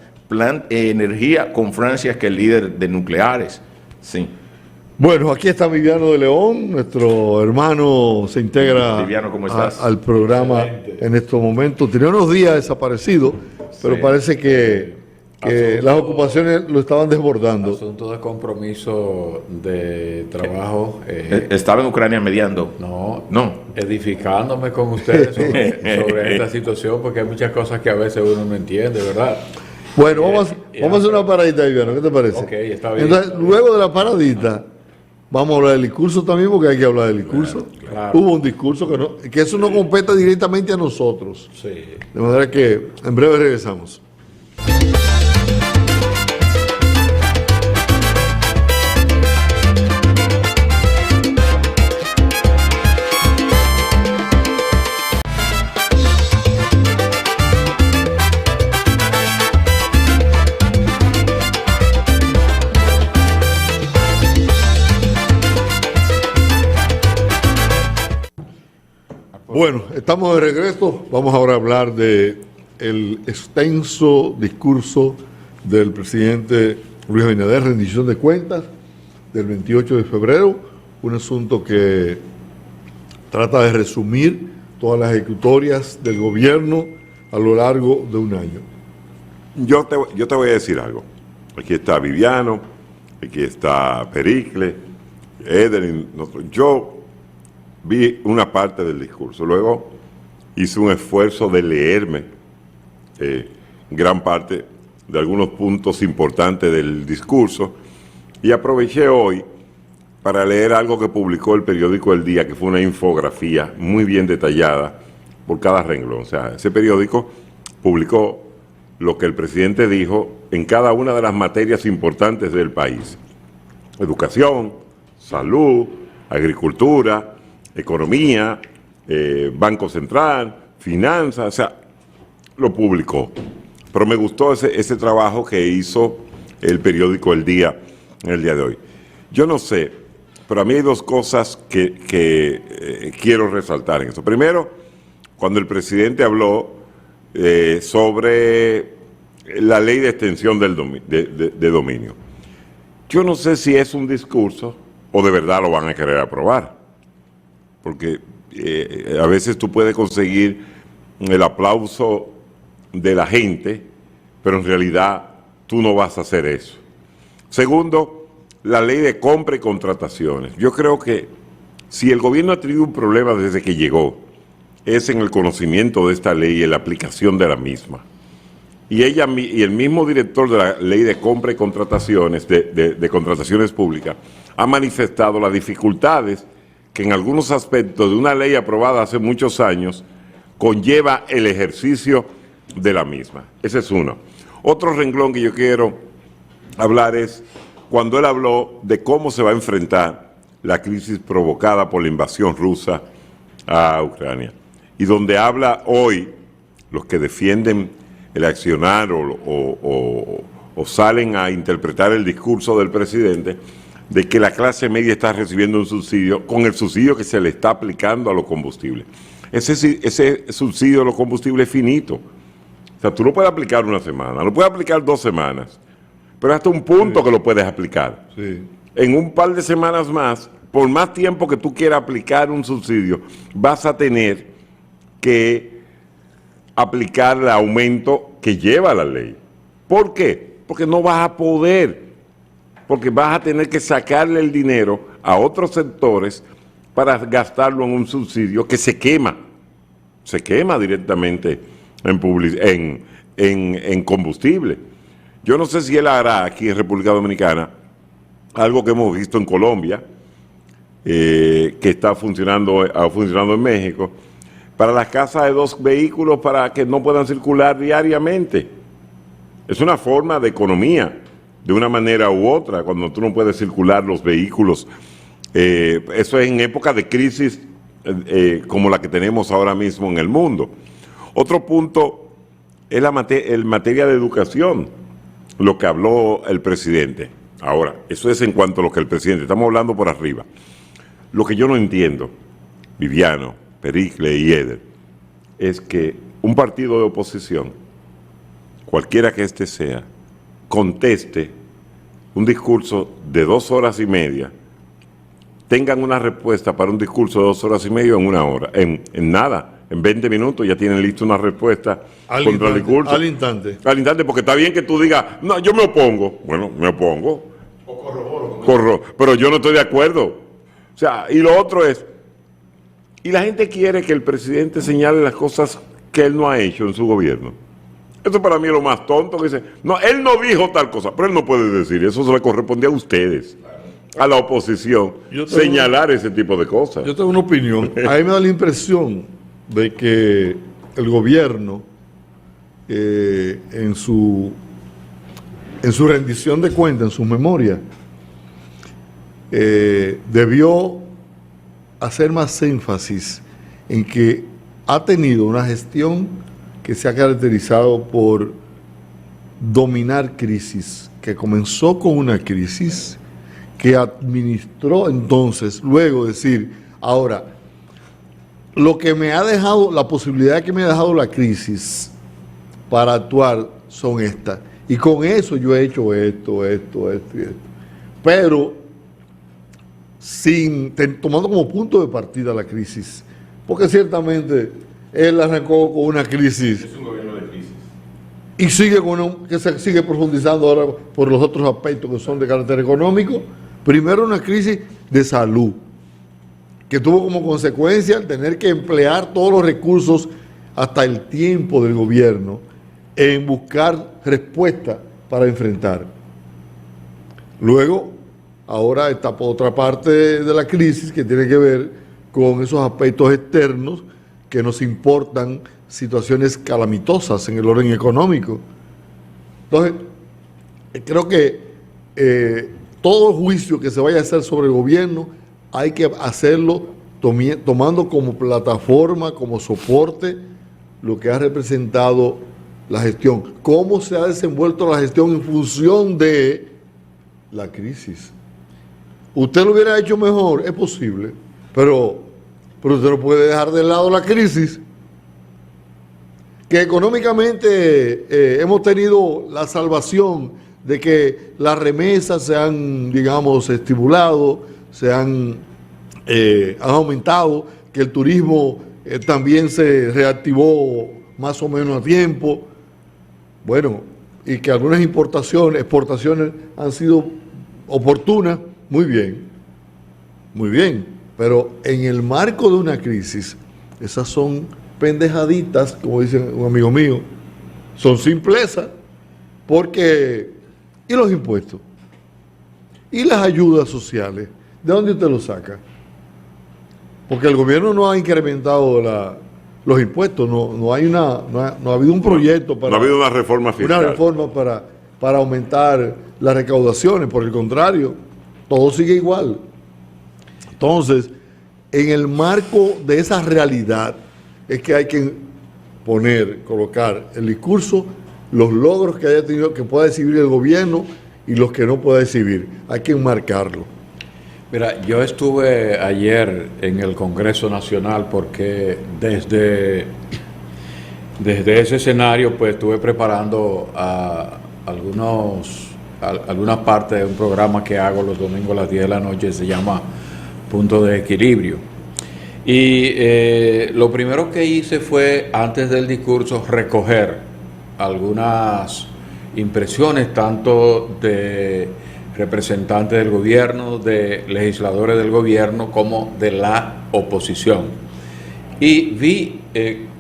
energía con Francia, que es el líder de nucleares. Sí. Bueno, aquí está Viviano de León, nuestro hermano se integra Viviano, ¿cómo estás? al programa en estos momentos. Tenía unos días desaparecido, pero parece que las ocupaciones lo estaban desbordando. Asunto de compromiso de trabajo. Estaba en Ucrania mediando. No, edificándome con ustedes sobre esta situación, porque hay muchas cosas que a veces uno no entiende, ¿verdad? Bueno, vamos a hacer una paradita, Viviano, ¿qué te parece? Ok, está bien. Entonces, luego de la paradita, vamos a hablar del discurso también, porque hay que hablar del discurso. Claro. Hubo un discurso que eso no compete directamente a nosotros. Sí. De manera que en breve regresamos. Bueno, estamos de regreso. Vamos ahora a hablar de el extenso discurso del presidente Luis Abinader, rendición de cuentas del 28 de febrero, un asunto que trata de resumir todas las ejecutorias del gobierno a lo largo de un año. Yo te voy a decir algo. Aquí está Viviano, aquí está Pericles, Edelin. Yo vi una parte del discurso, luego hice un esfuerzo de leerme gran parte de algunos puntos importantes del discurso, y aproveché hoy para leer algo que publicó el periódico El Día, que fue una infografía muy bien detallada por cada renglón. O sea, ese periódico publicó lo que el presidente dijo en cada una de las materias importantes del país: educación, salud, agricultura, economía, Banco Central, finanzas. O sea, lo publicó. Pero me gustó ese trabajo que hizo el periódico El Día en el día de hoy. Yo no sé, pero a mí hay dos cosas que quiero resaltar en eso. Primero, cuando el presidente habló sobre la ley de extensión de dominio. Yo no sé si es un discurso o de verdad lo van a querer aprobar. Porque a veces tú puedes conseguir el aplauso de la gente, pero en realidad tú no vas a hacer eso. Segundo, la ley de compra y contrataciones. Yo creo que si el gobierno ha tenido un problema desde que llegó, es en el conocimiento de esta ley y en la aplicación de la misma. Y el mismo director de la ley de compra y contrataciones, de contrataciones públicas, ha manifestado las dificultades que en algunos aspectos de una ley aprobada hace muchos años conlleva el ejercicio de la misma. Ese es uno. Otro renglón que yo quiero hablar es cuando él habló de cómo se va a enfrentar la crisis provocada por la invasión rusa a Ucrania. Y donde habla hoy los que defienden el accionar o salen a interpretar el discurso del presidente de que la clase media está recibiendo un subsidio con el subsidio que se le está aplicando a los combustibles. Ese subsidio a los combustibles es finito. O sea, tú lo puedes aplicar una semana, lo puedes aplicar 2 semanas, pero hasta un punto que lo puedes aplicar. Sí. En un par de semanas más, por más tiempo que tú quieras aplicar un subsidio, vas a tener que aplicar el aumento que lleva la ley. ¿Por qué? Porque no vas a poder, porque vas a tener que sacarle el dinero a otros sectores para gastarlo en un subsidio que se quema directamente en combustible. Yo no sé si él hará aquí en República Dominicana algo que hemos visto en Colombia, que ha funcionando en México, para las casas de 2 vehículos para que no puedan circular diariamente. Es una forma de economía, de una manera u otra, cuando tú no puedes circular los vehículos. Eso es en época de crisis como la que tenemos ahora mismo en el mundo. Otro punto es en materia de educación, lo que habló el presidente. Ahora, eso es en cuanto a lo que el presidente, estamos hablando por arriba. Lo que yo no entiendo, Viviano, Pericle y Eder, es que un partido de oposición, cualquiera que éste sea, conteste un discurso de 2 horas y media, tengan una respuesta para un discurso de 2 horas y media en 1 hora, en nada, en 20 minutos ya tienen listo una respuesta contra el discurso. Al instante. Al instante, porque está bien que tú digas, no, yo me opongo. Bueno, me opongo. O corroboro. Pero yo no estoy de acuerdo. O sea, y lo otro es, y la gente quiere que el presidente señale las cosas que él no ha hecho en su gobierno. Eso para mí es lo más tonto, que dice, no, él no dijo tal cosa, pero él no puede decir, eso se le corresponde a ustedes, a la oposición, señalar ese tipo de cosas. Yo tengo una opinión. A mí me da la impresión de que el gobierno, en su rendición de cuentas, en su memoria, debió hacer más énfasis en que ha tenido una gestión que se ha caracterizado por dominar crisis, que comenzó con una crisis, que administró entonces, luego decir, ahora, lo que me ha dejado, la posibilidad que me ha dejado la crisis para actuar son estas. Y con eso yo he hecho esto y esto. Pero tomando como punto de partida la crisis. Porque ciertamente él arrancó con una crisis. Es un gobierno de crisis. Y sigue que se sigue profundizando ahora por los otros aspectos que son de carácter económico. Primero una crisis de salud, que tuvo como consecuencia el tener que emplear todos los recursos hasta el tiempo del gobierno en buscar respuestas para enfrentar. Luego, ahora está por otra parte de la crisis que tiene que ver con esos aspectos externos que nos importan situaciones calamitosas en el orden económico. Entonces, creo que todo juicio que se vaya a hacer sobre el gobierno hay que hacerlo tomando como plataforma, como soporte, lo que ha representado la gestión. Cómo se ha desenvuelto la gestión en función de la crisis. Usted lo hubiera hecho mejor, es posible, pero usted no puede dejar de lado la crisis. Que económicamente hemos tenido la salvación de que las remesas se han, digamos, estimulado, se han aumentado, que el turismo también se reactivó más o menos a tiempo. Bueno, y que algunas exportaciones han sido oportunas, muy bien, pero en el marco de una crisis, esas son pendejaditas, como dice un amigo mío, son simplezas, porque, ¿y los impuestos? ¿Y las ayudas sociales? ¿De dónde usted los saca? Porque el gobierno no ha incrementado los impuestos, no ha habido un proyecto para... No ha habido una reforma fiscal. Una reforma para aumentar las recaudaciones, por el contrario, todo sigue igual. Entonces, en el marco de esa realidad es que hay que colocar el discurso, los logros que haya tenido, que pueda exhibir el gobierno y los que no pueda exhibir. Hay que enmarcarlo. Mira, yo estuve ayer en el Congreso Nacional porque desde ese escenario pues estuve preparando algunas partes de un programa que hago los domingos a las 10 de la noche, se llama Punto de Equilibrio. Y lo primero que hice fue, antes del discurso, recoger algunas impresiones tanto de representantes del gobierno, de legisladores del gobierno, como de la oposición. Y vi,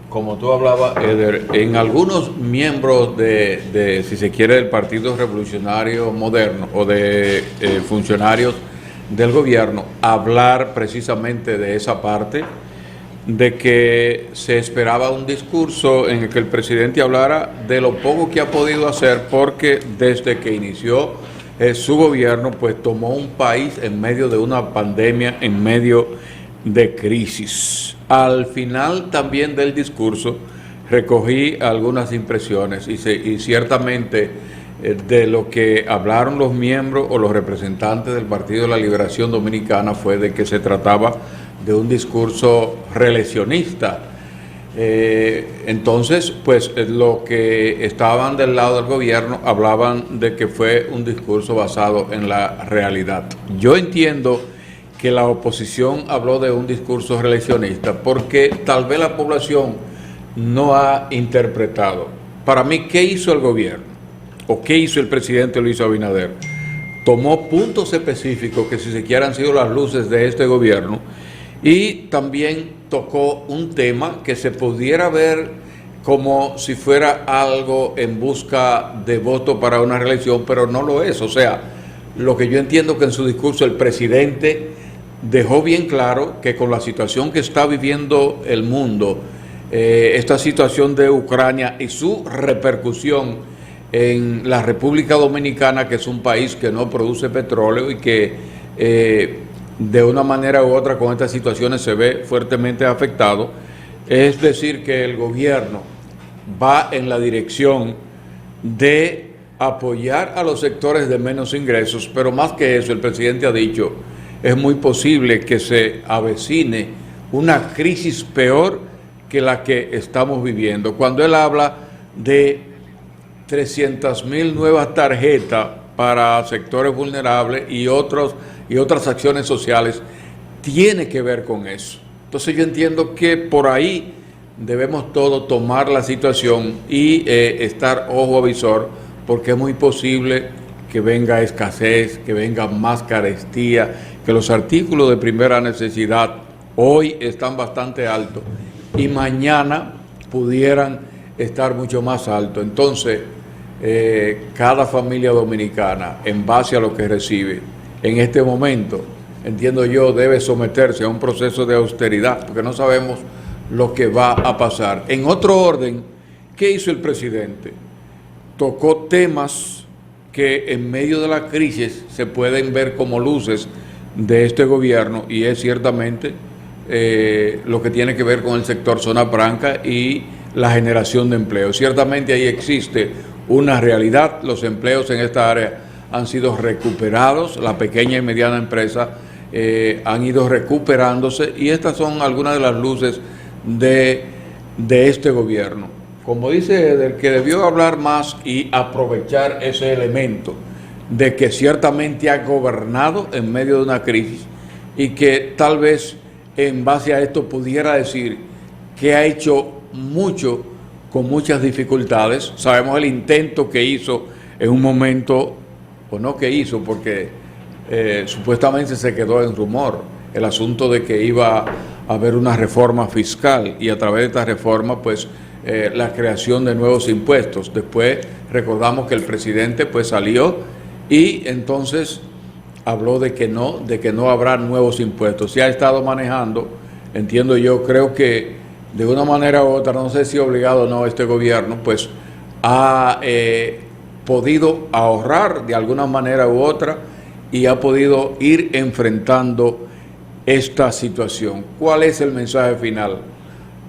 como tú hablabas, Eder, en algunos miembros si se quiere, del Partido Revolucionario Moderno o de funcionarios del gobierno, hablar precisamente de esa parte, de que se esperaba un discurso en el que el presidente hablara de lo poco que ha podido hacer, porque desde que inició su gobierno, pues tomó un país en medio de una pandemia, en medio de crisis. Al final también del discurso recogí algunas impresiones y ciertamente de lo que hablaron los miembros o los representantes del Partido de la Liberación Dominicana fue de que se trataba de un discurso reeleccionista. Entonces, pues los que estaban del lado del gobierno hablaban de que fue un discurso basado en la realidad. Yo entiendo que la oposición habló de un discurso reeleccionista porque tal vez la población no ha interpretado. Para mí, ¿qué hizo el gobierno? ¿O qué hizo el presidente Luis Abinader? Tomó puntos específicos que, si se quiere, han sido las luces de este gobierno, y también tocó un tema que se pudiera ver como si fuera algo en busca de voto para una reelección, pero no lo es. O sea, lo que yo entiendo que en su discurso el presidente dejó bien claro que con la situación que está viviendo el mundo, esta situación de Ucrania y su repercusión en la República Dominicana, que es un país que no produce petróleo y que de una manera u otra con estas situaciones se ve fuertemente afectado, es decir, que el gobierno va en la dirección de apoyar a los sectores de menos ingresos, pero más que eso, el presidente ha dicho, es muy posible que se avecine una crisis peor que la que estamos viviendo. Cuando él habla de 300,000 nuevas tarjetas para sectores vulnerables y otras acciones sociales, tiene que ver con eso. Entonces yo entiendo que por ahí debemos todos tomar la situación y estar ojo a visor, porque es muy posible que venga escasez, que venga más carestía, que los artículos de primera necesidad hoy están bastante altos y mañana pudieran estar mucho más altos. Entonces, cada familia dominicana, en base a lo que recibe en este momento, entiendo yo, debe someterse a un proceso de austeridad, porque no sabemos lo que va a pasar. En otro orden, ¿qué hizo el presidente? Tocó temas que en medio de la crisis se pueden ver como luces de este gobierno, y es ciertamente lo que tiene que ver con el sector zona franca y la generación de empleo. Ciertamente ahí existe una realidad, los empleos en esta área han sido recuperados, la pequeña y mediana empresa han ido recuperándose, y estas son algunas de las luces de este gobierno. Como dice, del que debió hablar más y aprovechar ese elemento de que ciertamente ha gobernado en medio de una crisis y que tal vez en base a esto pudiera decir que ha hecho mucho con muchas dificultades. Sabemos el intento que hizo en un momento, o no que hizo, porque supuestamente se quedó en rumor, el asunto de que iba a haber una reforma fiscal y a través de esta reforma pues la creación de nuevos impuestos. Después recordamos que el presidente pues salió y entonces habló de que no habrá nuevos impuestos. Se ha estado manejando, entiendo yo, creo que de una manera u otra, no sé si obligado o no, este gobierno pues ha podido ahorrar de alguna manera u otra y ha podido ir enfrentando esta situación. ¿Cuál es el mensaje final?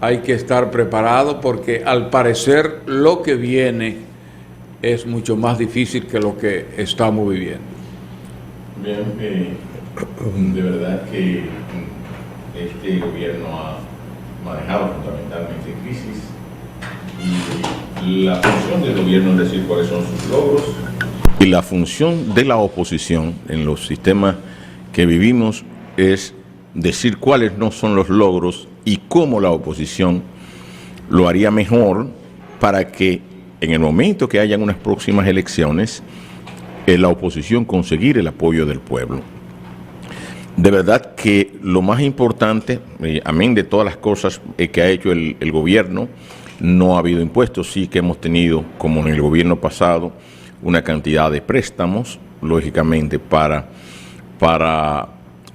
Hay que estar preparado porque al parecer lo que viene es mucho más difícil que lo que estamos viviendo. Bien, de verdad que este gobierno ha manejado fundamentalmente crisis y la función del gobierno es decir cuáles son sus logros y la función de la oposición en los sistemas que vivimos es decir cuáles no son los logros y cómo la oposición lo haría mejor para que en el momento que hayan unas próximas elecciones la oposición conseguir el apoyo del pueblo. De verdad que lo más importante, amén de todas las cosas que ha hecho el gobierno, no ha habido impuestos, sí que hemos tenido, como en el gobierno pasado, una cantidad de préstamos, lógicamente, para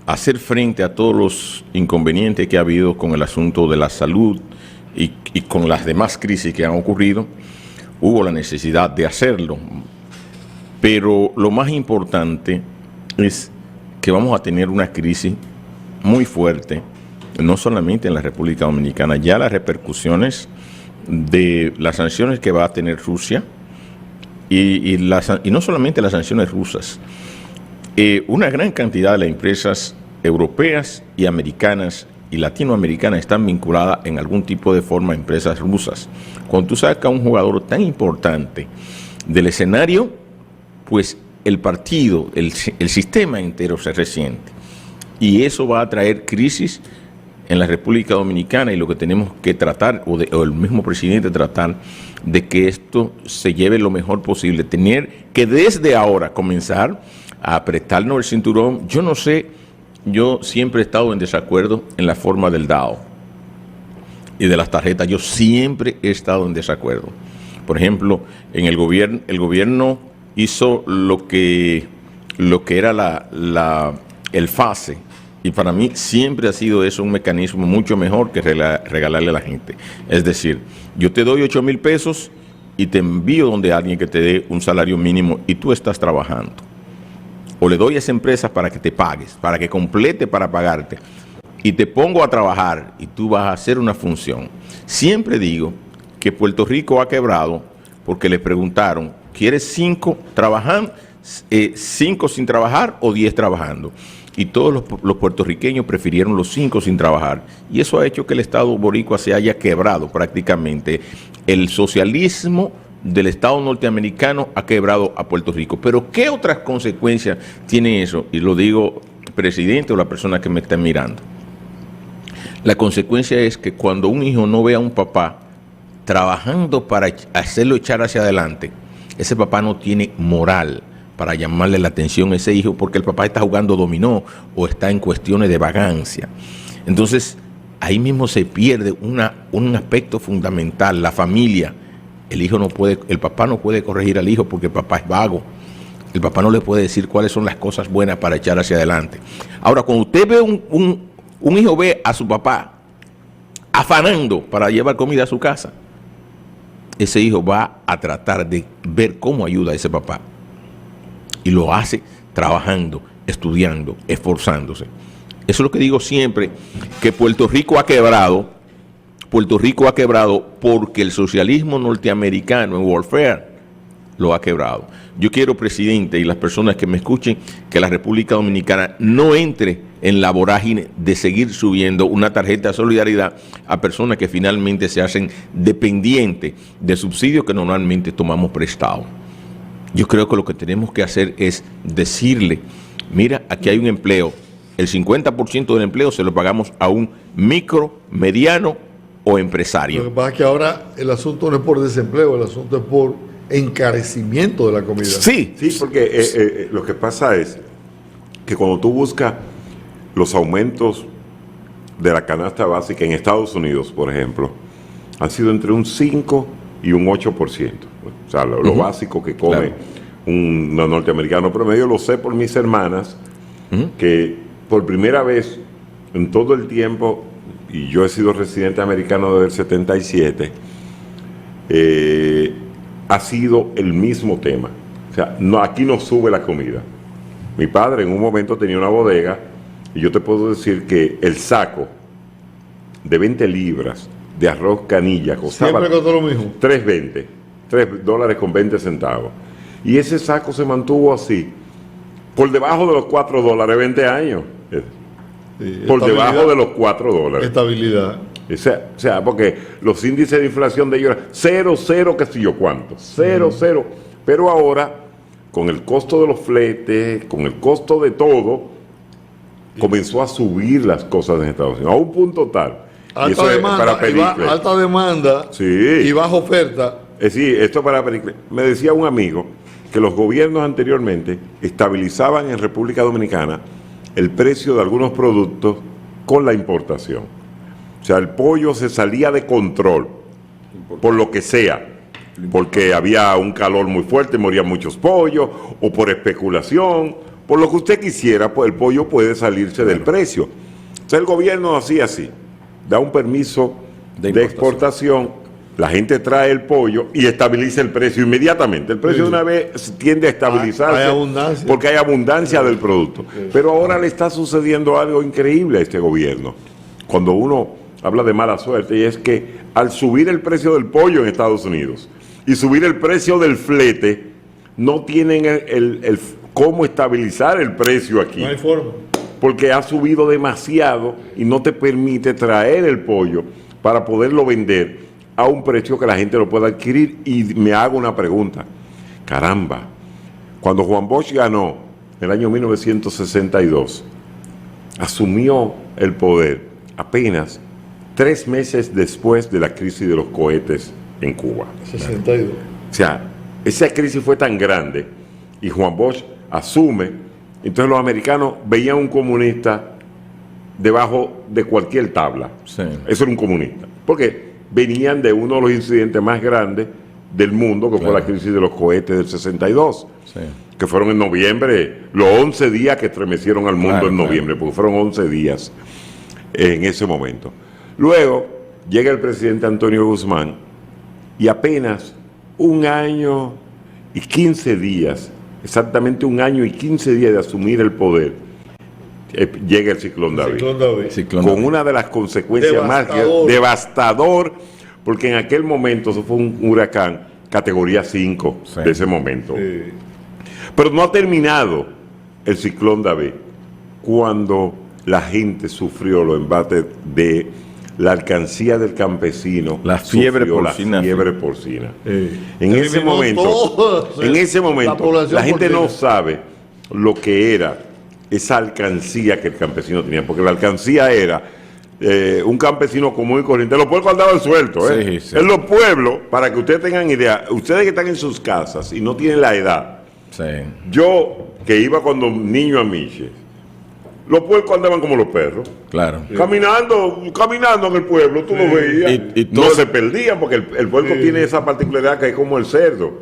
hacer frente a todos los inconvenientes que ha habido con el asunto de la salud y con las demás crisis que han ocurrido. Hubo la necesidad de hacerlo, pero lo más importante es que vamos a tener una crisis muy fuerte, no solamente en la República Dominicana, ya las repercusiones de las sanciones que va a tener Rusia y no solamente las sanciones rusas, una gran cantidad de las empresas europeas y americanas y latinoamericanas están vinculadas en algún tipo de forma a empresas rusas. Cuando tú sacas a un jugador tan importante del escenario, pues el partido, el sistema entero se resiente. Y eso va a traer crisis en la República Dominicana y lo que tenemos que tratar, o el mismo presidente tratar, de que esto se lleve lo mejor posible. Tener que desde ahora comenzar a apretarnos el cinturón. Yo no sé, yo siempre he estado en desacuerdo en la forma del DAO y de las tarjetas. Yo siempre he estado en desacuerdo. Por ejemplo, en el gobierno hizo lo que era el FASE, y para mí siempre ha sido eso un mecanismo mucho mejor que regalarle a la gente. Es decir, yo te doy 8,000 pesos y te envío donde alguien que te dé un salario mínimo y tú estás trabajando. O le doy a esa empresa para que te pagues, para que complete para pagarte. Y te pongo a trabajar y tú vas a hacer una función. Siempre digo que Puerto Rico ha quebrado porque le preguntaron, ¿quieres 5 trabajando, 5 sin trabajar o 10 trabajando? Y todos los puertorriqueños prefirieron los 5 sin trabajar. Y eso ha hecho que el Estado boricua se haya quebrado prácticamente. El socialismo del Estado norteamericano ha quebrado a Puerto Rico. Pero ¿qué otras consecuencias tiene eso? Y lo digo, presidente o la persona que me está mirando. La consecuencia es que cuando un hijo no ve a un papá trabajando para hacerlo echar hacia adelante, ese papá no tiene moral para llamarle la atención a ese hijo porque el papá está jugando dominó o está en cuestiones de vagancia. Entonces, ahí mismo se pierde un aspecto fundamental, la familia. El papá no puede corregir al hijo porque el papá es vago. El papá no le puede decir cuáles son las cosas buenas para echar hacia adelante. Ahora, cuando usted ve un hijo ve a su papá afanando para llevar comida a su casa, ese hijo va a tratar de ver cómo ayuda a ese papá. Y lo hace trabajando, estudiando, esforzándose. Eso es lo que digo siempre, que Puerto Rico ha quebrado porque el socialismo norteamericano en warfare lo ha quebrado. Yo quiero, presidente, y las personas que me escuchen, que la República Dominicana no entre en la vorágine de seguir subiendo una tarjeta de solidaridad a personas que finalmente se hacen dependientes de subsidios que normalmente tomamos prestados. Yo creo que lo que tenemos que hacer es decirle, mira, aquí hay un empleo, el 50% del empleo se lo pagamos a un micro, mediano o Lo que empresario. pasa es que ahora el asunto no es por desempleo, el asunto es por encarecimiento de la comida. Sí, Sí, porque lo que pasa es que cuando tú buscas los aumentos de la canasta básica en Estados Unidos, por ejemplo, han sido entre un 5 y un 8%. O sea, lo básico que come Claro. un norteamericano promedio, lo sé por mis hermanas, que por primera vez en todo el tiempo, y yo he sido residente americano desde el 77, ha sido el mismo tema. O sea, no, aquí no sube la comida. Mi padre en un momento tenía una bodega y yo te puedo decir que el saco de 20 libras de arroz canilla costaba Siempre costó lo mismo. $3.20, $3.20. Y ese saco se mantuvo así, por debajo de los $4, 20 años. Sí, Por estabilidad. debajo de los $4. Estabilidad. O sea, porque los índices de inflación de ellos eran 0, qué sé yo cuánto, 0. Pero ahora, con el costo de los fletes, con el costo de todo, comenzó a subir las cosas en Estados Unidos, a un punto tal. Y Alta eso es demanda, para Pericles. alta demanda Sí. y baja oferta. Sí, esto para Pericles. Me decía un amigo que los gobiernos anteriormente estabilizaban en República Dominicana el precio de algunos productos con la importación. O sea, el pollo se salía de control, por lo que sea, porque había un calor muy fuerte, morían muchos pollos, o por especulación, por lo que usted quisiera, pues el pollo puede salirse del precio. O sea, el gobierno hacía así, da un permiso de exportación, la gente trae el pollo y estabiliza el precio inmediatamente. El precio de una vez tiende a estabilizarse Hay abundancia. porque hay abundancia del producto. Pero ahora le está sucediendo algo increíble a este gobierno. Cuando uno habla de mala suerte, y es que al subir el precio del pollo en Estados Unidos y subir el precio del flete, no tienen el cómo estabilizar el precio aquí. No hay forma. Porque ha subido demasiado y no te permite traer el pollo para poderlo vender a un precio que la gente lo pueda adquirir. Y me hago una pregunta. Caramba, cuando Juan Bosch ganó en el año 1962, asumió el poder apenas 3 meses después de la crisis de los cohetes en Cuba. 62. O sea, esa crisis fue tan grande y Juan Bosch asume, entonces los americanos veían un comunista debajo de cualquier tabla. Sí. Eso era un comunista. Porque venían de uno de los incidentes más grandes del mundo, que fue la crisis de los cohetes del 62. Sí. Que fueron en noviembre, los 11 días que estremecieron al mundo en noviembre, porque fueron 11 días en ese momento. Luego llega el presidente Antonio Guzmán y apenas un año y 15 días, exactamente un año y 15 días de asumir el poder, llega el ciclón David. Con una de las consecuencias más devastador, porque en aquel momento eso fue un huracán categoría 5 de ese momento. Sí. Pero no ha terminado el ciclón David cuando la gente sufrió los embates de la alcancía del campesino, La fiebre sufrió porcina. La fiebre porcina. Sí. En ese Eliminó momento, todo, en ese la momento, población la gente no porcina. sabe lo que era esa alcancía que el campesino tenía, porque la alcancía era un campesino común y corriente. Los pueblos andaban sueltos, Sí, sí. En los pueblos, para que ustedes tengan idea, ustedes que están en sus casas y no tienen la edad, Sí. yo que iba cuando niño a Miche, los puercos andaban como los perros. Claro. Caminando en el pueblo, tú lo veías. Y no todo- se perdían porque el puerco tiene esa particularidad que es como el cerdo.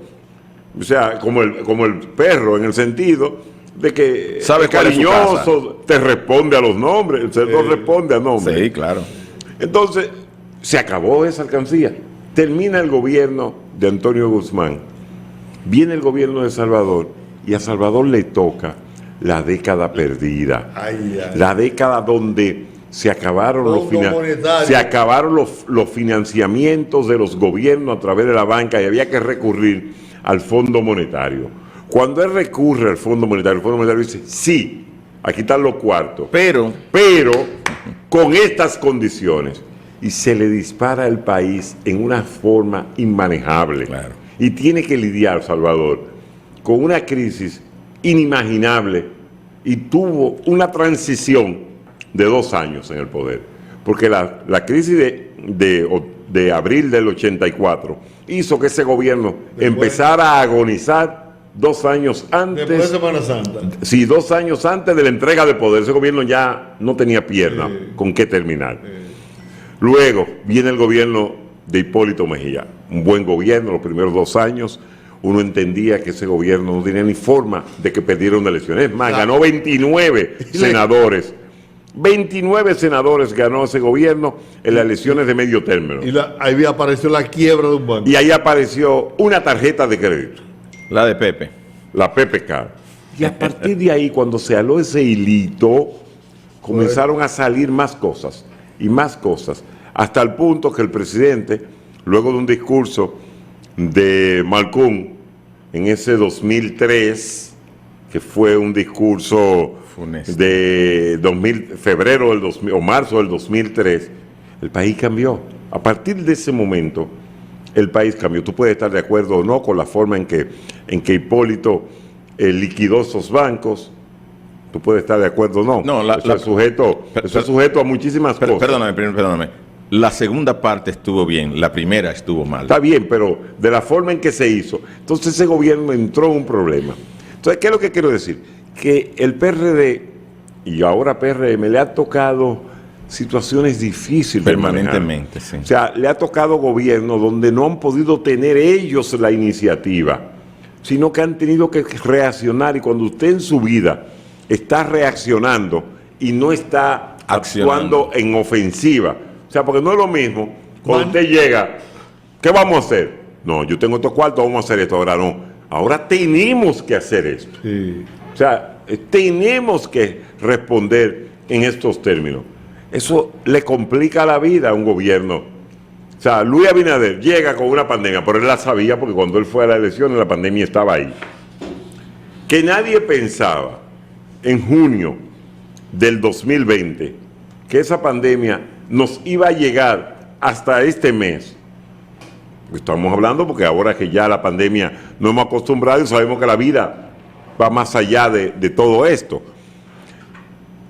O sea, como el perro, en el sentido de que Sabe es cuál es su cariñoso, te responde a los nombres. El cerdo responde a nombres. Sí, claro. Entonces, se acabó esa alcancía. Termina el gobierno de Antonio Guzmán. Viene el gobierno de Salvador y a Salvador le toca la década perdida. Ay, ay. La década donde se acabaron Fondo monetario. se acabaron los financiamientos de los gobiernos a través de la banca y había que recurrir al Fondo Monetario. Cuando él recurre al Fondo Monetario, el Fondo Monetario dice, sí, aquí están los cuartos, Pero con estas condiciones. Y se le dispara al país en una forma inmanejable. Claro. Y tiene que lidiar, Salvador, con una crisis inimaginable y tuvo una transición de 2 años en el poder, porque la crisis de abril del 84 hizo que ese gobierno empezara a agonizar 2 años antes. Después de Semana Santa. Sí, 2 años antes de la entrega de poder. Ese gobierno ya no tenía pierna con qué terminar. Luego viene el gobierno de Hipólito Mejía. Un buen gobierno, los primeros 2 años. Uno entendía que ese gobierno no tenía ni forma de que perdiera una elección. Es más, ganó 29 senadores. 29 senadores ganó ese gobierno en las elecciones de medio término. Y ahí apareció la quiebra de un banco. Y ahí apareció una tarjeta de crédito. La de Pepe. La Pepe Card. Y a partir de ahí, cuando se aló ese hilito, comenzaron a salir más cosas y más cosas, hasta el punto que el presidente, luego de un discurso de Malcolm en ese 2003, que fue un discurso funesto, de febrero del 2000 o marzo del 2003, el país cambió. A partir de ese momento, el país cambió. Tú puedes estar de acuerdo o no con la forma en que Hipólito liquidó esos bancos. Tú puedes estar de acuerdo o no. No, eso es sujeto a muchísimas cosas. Perdóname. La segunda parte estuvo bien, la primera estuvo mal. Está bien, pero de la forma en que se hizo. Entonces ese gobierno entró en un problema. Entonces, ¿qué es lo que quiero decir? Que el PRD y ahora PRM le ha tocado situaciones difíciles permanentemente, sí. O sea, le ha tocado gobiernos donde no han podido tener ellos la iniciativa, sino que han tenido que reaccionar, y cuando usted en su vida está reaccionando y no está actuando en ofensiva, o sea, porque no es lo mismo cuando usted llega, ¿qué vamos a hacer? No, yo tengo estos cuartos, vamos a hacer esto, ahora no. Ahora tenemos que hacer esto. Sí. O sea, tenemos que responder en estos términos. Eso le complica la vida a un gobierno. O sea, Luis Abinader llega con una pandemia, pero él la sabía porque cuando él fue a la elección la pandemia estaba ahí. Que nadie pensaba en junio del 2020 que esa pandemia nos iba a llegar hasta este mes. Estamos hablando porque ahora que ya la pandemia nos hemos acostumbrado y sabemos que la vida va más allá de todo esto.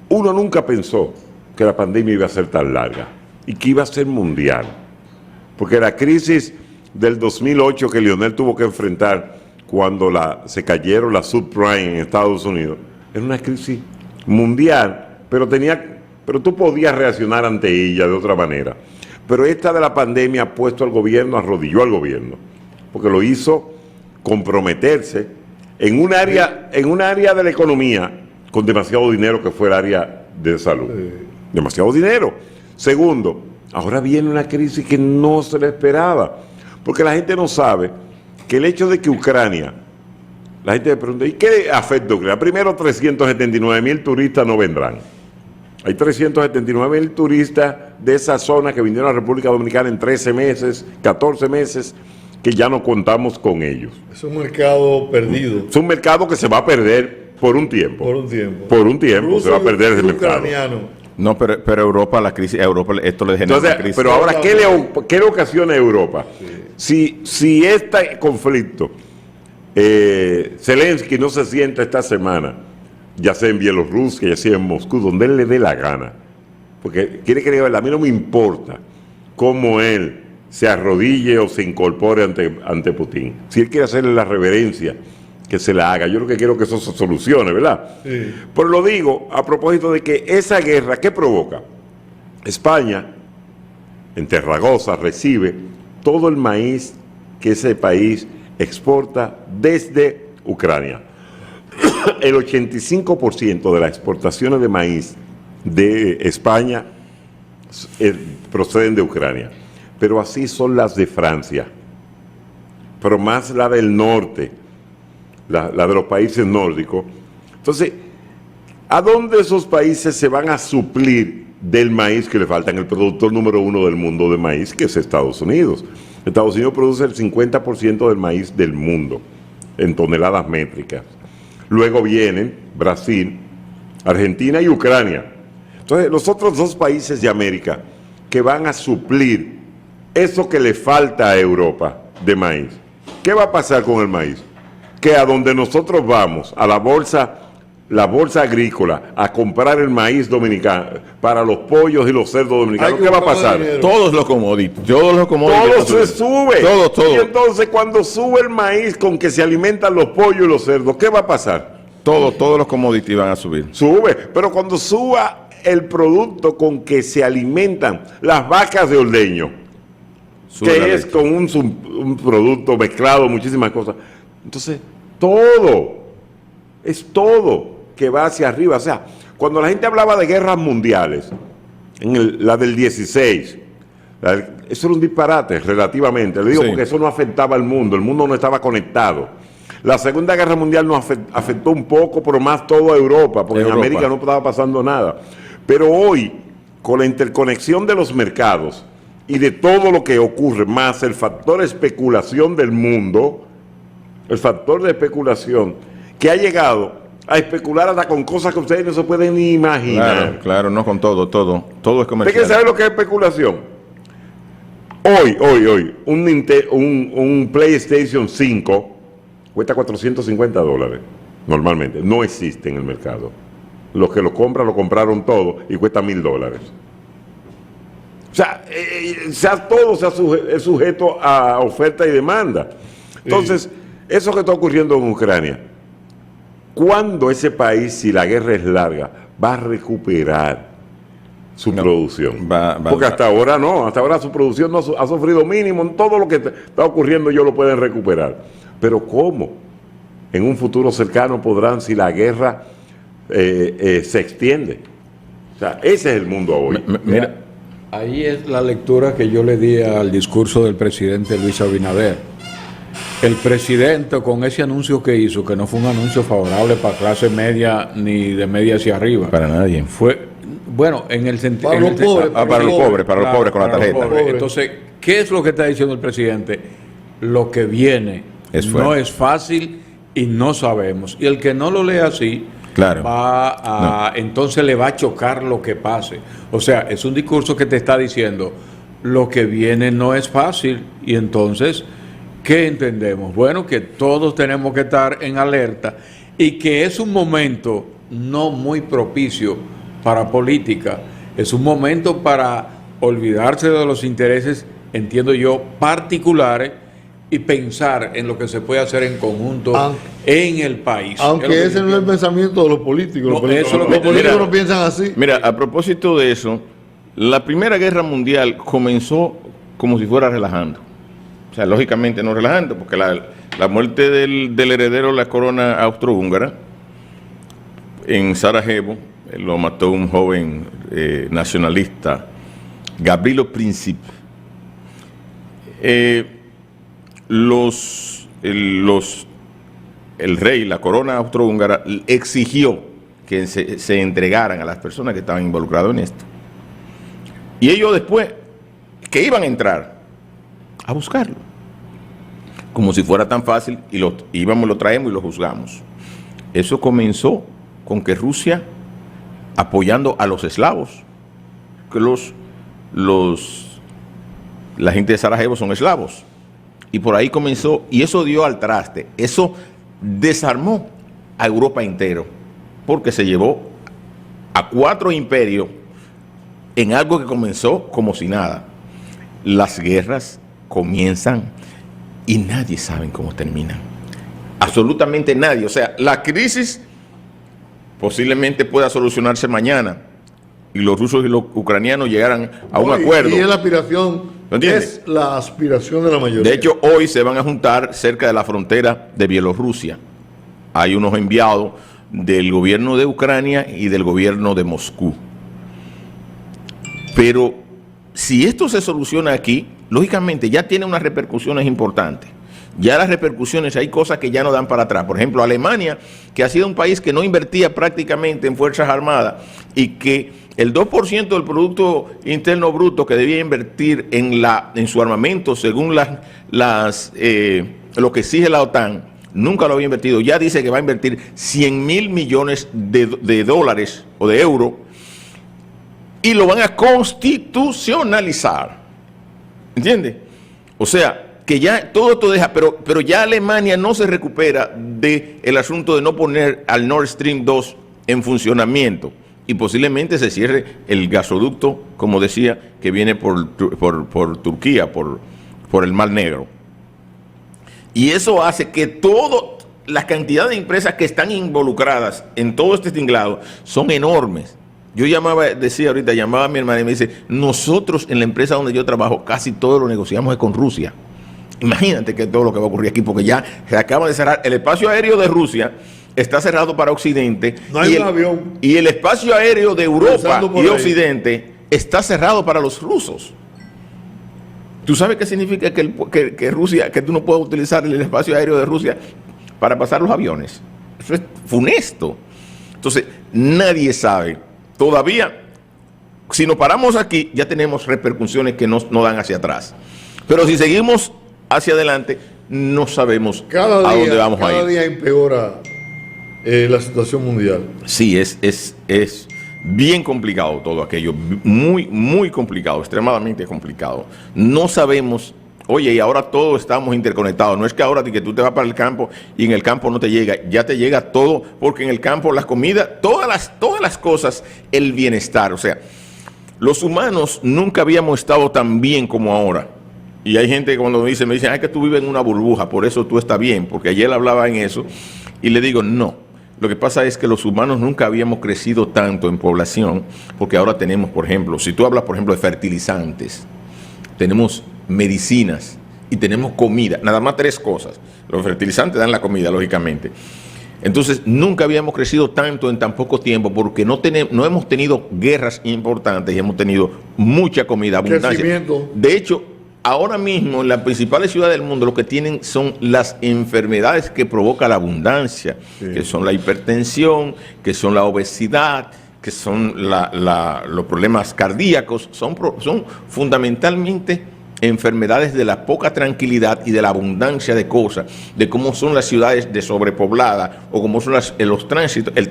Uno nunca pensó que la pandemia iba a ser tan larga y que iba a ser mundial. Porque la crisis del 2008 que Lionel tuvo que enfrentar cuando se cayeron las subprime en Estados Unidos, era una crisis mundial, pero tú podías reaccionar ante ella de otra manera. Pero esta de la pandemia ha puesto al gobierno, arrodilló al gobierno, porque lo hizo comprometerse en un área de la economía con demasiado dinero, que fue el área de salud. Demasiado dinero. Segundo, ahora viene una crisis que no se le esperaba, porque la gente no sabe que el hecho de que Ucrania, la gente me pregunta, ¿y qué afecta a Ucrania? Primero, 379,000 turistas no vendrán. Hay 379,000 turistas de esa zona que vinieron a la República Dominicana en 13 meses, 14 meses, que ya no contamos con ellos. Es un mercado perdido. Es un mercado que se va a perder por un tiempo. Por un tiempo. Por un tiempo se va a perder ese mercado. No, pero Europa, esto le genera una crisis. Pero ahora, ¿qué le ocasiona a Europa? Sí. Si este conflicto, Zelensky no se sienta esta semana, ya sea en Bielorrusia, ya sea en Moscú, donde él le dé la gana, porque quiere que a mí no me importa cómo él se arrodille o se incorpore ante Putin. Si él quiere hacerle la reverencia, que se la haga. Yo lo que quiero es que eso se solucione, ¿verdad? Sí. Pero lo digo a propósito de que esa guerra, ¿qué provoca? España, en Zaragoza, recibe todo el maíz que ese país exporta desde Ucrania. El 85% de las exportaciones de maíz de España proceden de Ucrania. Pero así son las de Francia. Pero más la del norte, la de los países nórdicos. Entonces, ¿a dónde esos países se van a suplir del maíz que le faltan? El productor número 1 del mundo de maíz, que es Estados Unidos. Estados Unidos produce el 50% del maíz del mundo en toneladas métricas. Luego vienen Brasil, Argentina y Ucrania. Entonces, los otros 2 países de América que van a suplir eso que le falta a Europa de maíz. ¿Qué va a pasar con el maíz? Que a donde nosotros vamos, a la bolsa la bolsa agrícola a comprar el maíz dominicano para los pollos y los cerdos dominicanos, Hay que ¿qué va a buscar pasar? dinero. Todos los commodities, todos los commodities. Todo se sube. Todo. Y entonces cuando sube el maíz con que se alimentan los pollos y los cerdos, ¿qué va a pasar? Todos los commodities van a subir. Sube, pero cuando suba el producto con que se alimentan las vacas de ordeño, Sube la que es leche. con un producto mezclado, muchísimas cosas, entonces es todo que va hacia arriba. O sea, cuando la gente hablaba de guerras mundiales, la del 16, eso era un disparate relativamente, le digo Sí. porque eso no afectaba al mundo, el mundo no estaba conectado. La Segunda Guerra Mundial nos afectó un poco, pero más toda Europa, porque Europa. en América no estaba pasando nada. Pero hoy, con la interconexión de los mercados y de todo lo que ocurre, más el factor especulación del mundo, el factor de especulación que ha llegado a especular hasta con cosas que ustedes no se pueden ni imaginar. Claro, no con todo es ¿Usted comercial. quiere saber lo que es especulación? Hoy, un PlayStation 5 cuesta $450 normalmente. No existe en el mercado. Los que lo compran, lo compraron todo y cuesta $1,000. O sea, todo es sujeto a oferta y demanda. Entonces, eso que está ocurriendo en Ucrania, ¿cuándo ese país, si la guerra es larga, va a recuperar su producción? Porque hasta ahora no, hasta ahora su producción no ha sufrido mínimo. En todo lo que está ocurriendo ellos lo pueden recuperar. Pero ¿cómo? En un futuro cercano podrán, si la guerra se extiende. O sea, ese es el mundo hoy. Mira, Ahí es la lectura que yo le di al discurso del presidente Luis Abinader. El presidente, con ese anuncio que hizo, que no fue un anuncio favorable para clase media ni de media hacia arriba, para nadie. fue, bueno, en el sentido... Para los pobres, Para los pobres con la tarjeta. Entonces, ¿qué es lo que está diciendo el presidente? Lo que viene Es no fuerte. es fácil y no sabemos. Y el que no lo lea así, Claro. entonces le va a chocar lo que pase. O sea, es un discurso que te está diciendo, lo que viene no es fácil. Y entonces, ¿qué entendemos? Bueno, que todos tenemos que estar en alerta y que es un momento no muy propicio para política. Es un momento para olvidarse de los intereses, entiendo yo, particulares y pensar en lo que se puede hacer en conjunto en el país. Aunque ese no es el pensamiento de los políticos. No, eso es lo que- Los políticos mira, no piensan así. Mira, a propósito de eso, la Primera Guerra Mundial comenzó como si fuera relajando. O sea, lógicamente no relajando, porque la muerte del heredero de la corona austrohúngara en Sarajevo lo mató un joven nacionalista, Gavrilo Princip. El rey, la corona austrohúngara, exigió que se entregaran a las personas que estaban involucradas en esto. Y ellos después, que iban a entrar a buscarlo, como si fuera tan fácil, y lo traemos y lo juzgamos. Eso comenzó con que Rusia, apoyando a los eslavos, que la gente de Sarajevo son eslavos, y por ahí comenzó, y eso dio al traste, eso desarmó a Europa entero, porque se llevó a 4 imperios en algo que comenzó como si nada. Las guerras comienzan y nadie sabe cómo terminan. Absolutamente nadie. O sea, la crisis posiblemente pueda solucionarse mañana y los rusos y los ucranianos llegaran a un acuerdo. Y es la aspiración, ¿Lo entiendes? es la aspiración de la mayoría. De hecho, hoy se van a juntar cerca de la frontera de Bielorrusia. Hay unos enviados del gobierno de Ucrania y del gobierno de Moscú. Pero si esto se soluciona aquí, lógicamente ya tiene unas repercusiones importantes. Ya las repercusiones, hay cosas que ya no dan para atrás. Por ejemplo, Alemania, que ha sido un país que no invertía prácticamente en Fuerzas Armadas y que el 2% del Producto Interno Bruto que debía invertir en su armamento, según lo que exige la OTAN, nunca lo había invertido. Ya dice que va a invertir 100.000 millones de dólares o de euros y lo van a constitucionalizar. ¿Entiendes? O sea, que ya todo esto deja, pero ya Alemania no se recupera del asunto de no poner al Nord Stream 2 en funcionamiento y posiblemente se cierre el gasoducto, como decía, que viene por Turquía, por el Mar Negro. Y eso hace que toda la cantidad de empresas que están involucradas en todo este tinglado son enormes. Yo llamaba a mi hermana y me dice, nosotros en la empresa donde yo trabajo casi todo lo negociamos con Rusia. Imagínate que todo lo que va a ocurrir aquí, porque ya se acaba de cerrar el espacio aéreo de Rusia, está cerrado para Occidente, no hay un avión. Y el espacio aéreo de Europa y Occidente está cerrado para los rusos. ¿Tú sabes qué significa que Rusia, que tú no puedes utilizar el espacio aéreo de Rusia para pasar los aviones? Eso es funesto. Entonces, nadie sabe. Todavía, si nos paramos aquí, ya tenemos repercusiones que no dan hacia atrás. Pero si seguimos hacia adelante, no sabemos a dónde vamos a ir. Cada día empeora la situación mundial. Sí, es bien complicado todo aquello, muy, muy complicado, extremadamente complicado. No sabemos, oye, y ahora todos estamos interconectados. No es que ahora que tú te vas para el campo y en el campo no te llega, ya te llega todo, porque en el campo las comidas, todas las cosas, el bienestar. O sea, los humanos nunca habíamos estado tan bien como ahora. Y hay gente que cuando me dicen, ay, que tú vives en una burbuja, por eso tú estás bien, porque ayer hablaba en eso, y le digo, no. Lo que pasa es que los humanos nunca habíamos crecido tanto en población, porque ahora tenemos, por ejemplo, si tú hablas, por ejemplo, de fertilizantes, tenemos medicinas y tenemos comida, nada más 3 cosas. Los fertilizantes dan la comida, lógicamente. Entonces, nunca habíamos crecido tanto en tan poco tiempo, porque no hemos tenido guerras importantes y hemos tenido mucha comida, abundancia. De hecho, ahora mismo en las principales ciudades del mundo lo que tienen son las enfermedades que provoca la abundancia, que son la hipertensión, que son la obesidad, que son los problemas cardíacos, son fundamentalmente enfermedades de la poca tranquilidad y de la abundancia de cosas, de cómo son las ciudades de sobrepobladas o cómo son el tránsito en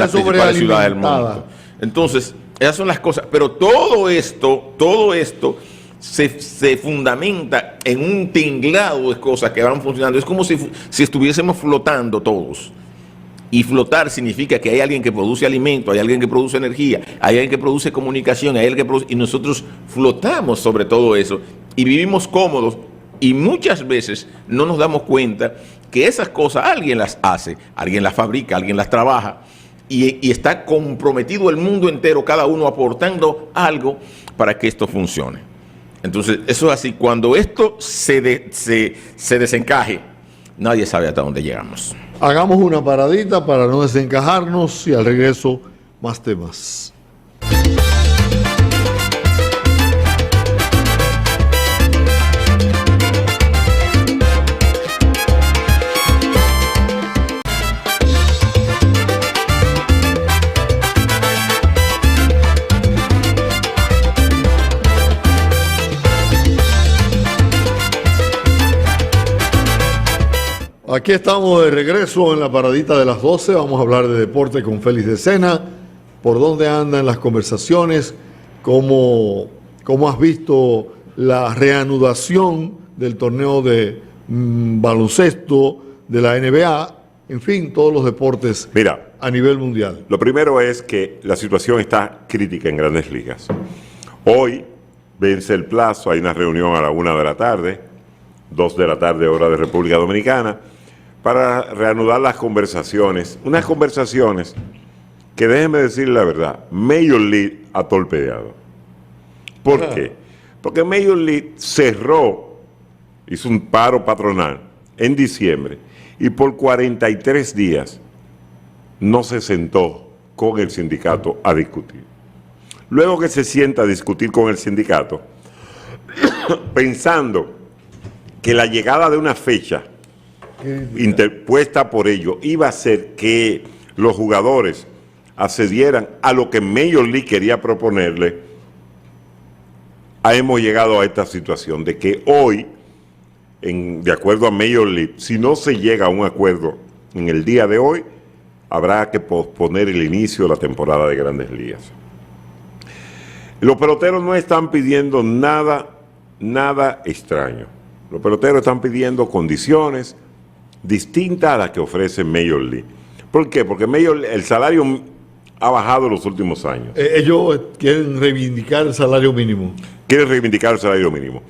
las principales ciudades del mundo. Entonces, esas son las cosas, pero todo esto se fundamenta en un tinglado de cosas que van funcionando. Es como si estuviésemos flotando todos. Y flotar significa que hay alguien que produce alimento, hay alguien que produce energía, hay alguien que produce comunicación, hay alguien que produce, y nosotros flotamos sobre todo eso y vivimos cómodos, y muchas veces no nos damos cuenta que esas cosas alguien las hace, alguien las fabrica, alguien las trabaja, y está comprometido el mundo entero, cada uno aportando algo para que esto funcione. Entonces, eso es así. Cuando esto se desencaje, nadie sabe hasta dónde llegamos. Hagamos una paradita para no desencajarnos y al regreso más temas. Aquí estamos de regreso en la paradita de las 12. Vamos a hablar de deporte con Félix de Sena. ¿Por dónde andan las conversaciones? ¿Cómo has visto la reanudación del torneo de baloncesto de la NBA? En fin, todos los deportes a nivel mundial. Lo primero es que la situación está crítica en Grandes Ligas. Hoy vence el plazo, hay una reunión a la 1 de la tarde, 2 de la tarde hora de República Dominicana, para reanudar las conversaciones, unas conversaciones que, déjenme decirle la verdad, Major League ha torpedeado. ¿Por qué? Porque Major League cerró, hizo un paro patronal en diciembre y por 43 días no se sentó con el sindicato a discutir. Luego que se sienta a discutir con el sindicato, pensando que la llegada de una fecha interpuesta por ello iba a hacer que los jugadores accedieran a lo que Major League quería proponerle, hemos llegado a esta situación de que hoy, de acuerdo a Major League, si no se llega a un acuerdo en el día de hoy, habrá que posponer el inicio de la temporada de Grandes Ligas. Los peloteros no están pidiendo nada extraño. Los peloteros están pidiendo condiciones distintas a las que ofrece Major League. ¿Por qué? Porque el salario ha bajado en los últimos años. Ellos quieren reivindicar el salario mínimo. Quieren reivindicar el salario mínimo.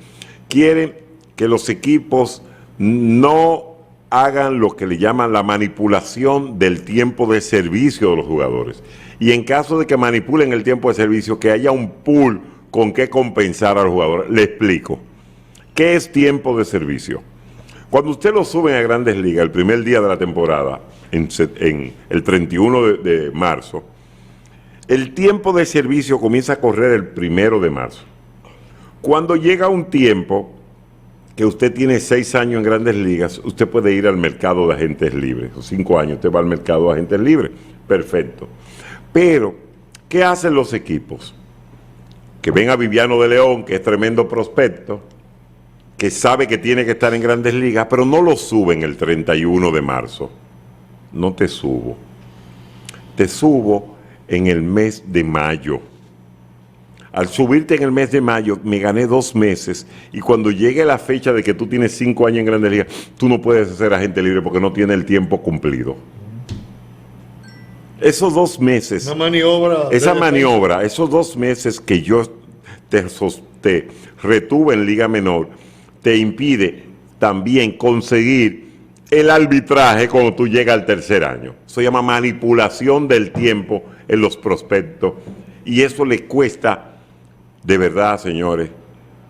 Quieren que los equipos no hagan lo que le llaman la manipulación del tiempo de servicio de los jugadores. Y en caso de que manipulen el tiempo de servicio, que haya un pool con que compensar al jugador. Le explico. ¿Qué es tiempo de servicio? Cuando usted lo suben a Grandes Ligas el primer día de la temporada, en el 31 de marzo, el tiempo de servicio comienza a correr el 1 de marzo. Cuando llega un tiempo que usted tiene 6 años en Grandes Ligas, usted puede ir al mercado de agentes libres. O 5 años, usted va al mercado de agentes libres. Perfecto. Pero, ¿qué hacen los equipos? Que ven a Viviano de León, que es tremendo prospecto, que sabe que tiene que estar en Grandes Ligas, pero no lo suben el 31 de marzo. No te subo. Te subo en el mes de mayo. Al subirte en el mes de mayo, me gané 2 meses, y cuando llegue la fecha de que tú tienes 5 años en Grandes Ligas, tú no puedes ser agente libre porque no tienes el tiempo cumplido. Esos 2 meses, Una maniobra. esa maniobra, esos 2 meses que yo te retuve en Liga Menor, te impide también conseguir el arbitraje cuando tú llegas al 3er año. Eso se llama manipulación del tiempo en los prospectos, y eso le cuesta, de verdad, señores,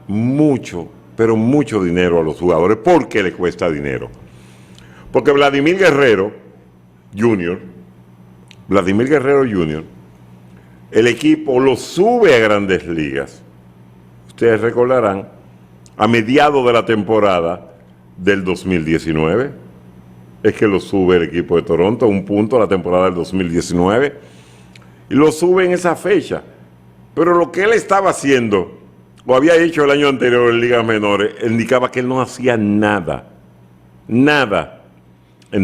mucho, pero mucho dinero a los jugadores. ¿Por qué le cuesta dinero? Porque Vladimir Guerrero Jr., el equipo lo sube a Grandes Ligas. Ustedes recordarán, a mediados de la temporada del 2019, es que lo sube el equipo de Toronto a un punto a la temporada del 2019, y lo sube en esa fecha. Pero lo que él estaba haciendo, o había hecho el año anterior en ligas menores, indicaba que él no hacía nada en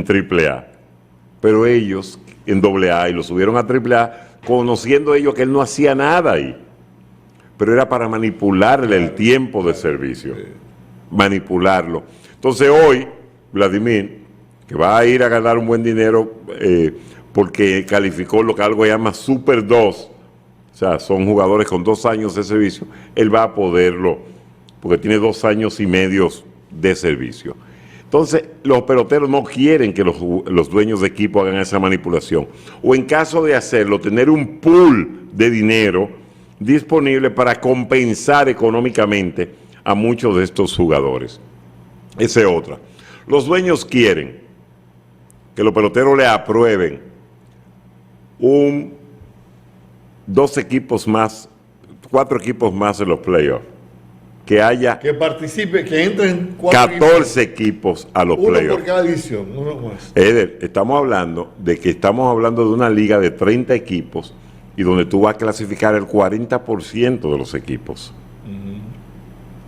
AAA. Pero ellos en AA, y lo subieron a AAA, conociendo ellos que él no hacía nada ahí. Pero era para manipularle el tiempo de servicio. Manipularlo. Entonces hoy, Vladimir, que va a ir a ganar un buen dinero porque calificó lo que algo llama Super 2, o sea, son jugadores con 2 años de servicio, él va a poderlo, porque tiene 2 años y medio de servicio. Entonces, los peloteros no quieren que los dueños de equipo hagan esa manipulación. O en caso de hacerlo, tener un pool de dinero disponible para compensar económicamente a muchos de estos jugadores. Esa es otra. Los dueños quieren que los peloteros le aprueben 2 equipos más, 4 equipos más en los playoffs. Que haya Que participe, que entren 4 14 equipos a los uno playoffs. por cada división, uno más. Eder, estamos hablando de una liga de 30 equipos y donde tú vas a clasificar el 40% de los equipos.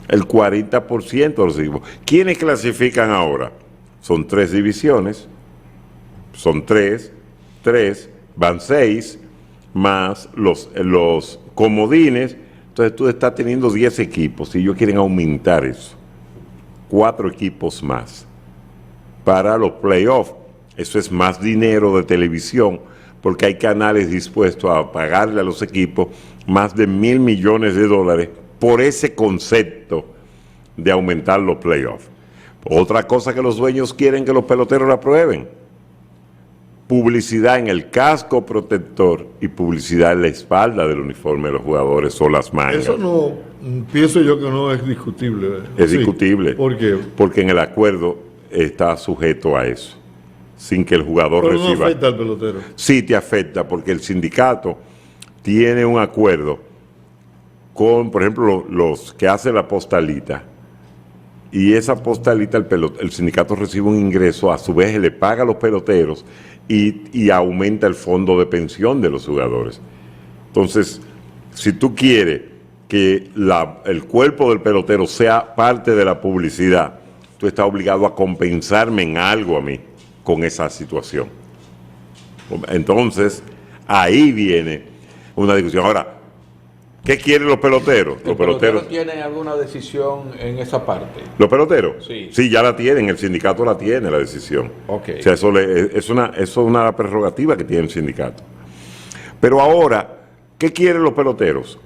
El 40% de los equipos. ¿Quiénes clasifican ahora? Son 3 divisiones, son 3, van 6, más los comodines. Entonces tú estás teniendo 10 equipos y ellos quieren aumentar eso. 4 equipos más para los playoffs. Eso es más dinero de televisión, porque hay canales dispuestos a pagarle a los equipos más de $1,000 millones por ese concepto de aumentar los playoffs. Otra cosa que los dueños quieren que los peloteros la aprueben: publicidad en el casco protector y publicidad en la espalda del uniforme de los jugadores o las mangas. Eso no, pienso yo que no es discutible. Es Sí. discutible. ¿Por qué? Porque en el acuerdo está sujeto a eso, sin que el jugador Pero no reciba. afecta al pelotero. Sí te afecta, porque el sindicato tiene un acuerdo con, por ejemplo, los que hacen la postalita, y esa postalita el sindicato recibe un ingreso, a su vez le paga a los peloteros y aumenta el fondo de pensión de los jugadores. Entonces, si tú quieres que el cuerpo del pelotero sea parte de la publicidad, tú estás obligado a compensarme en algo a mí con esa situación. Entonces, ahí viene una discusión. Ahora, ¿Qué quieren los peloteros? ¿Los peloteros tienen alguna decisión en esa parte? ¿Los peloteros? Sí. Sí, ya la tienen, el sindicato la tiene, la decisión. Ok. O sea, eso es una prerrogativa que tiene el sindicato. Pero ahora, ¿qué quieren los peloteros?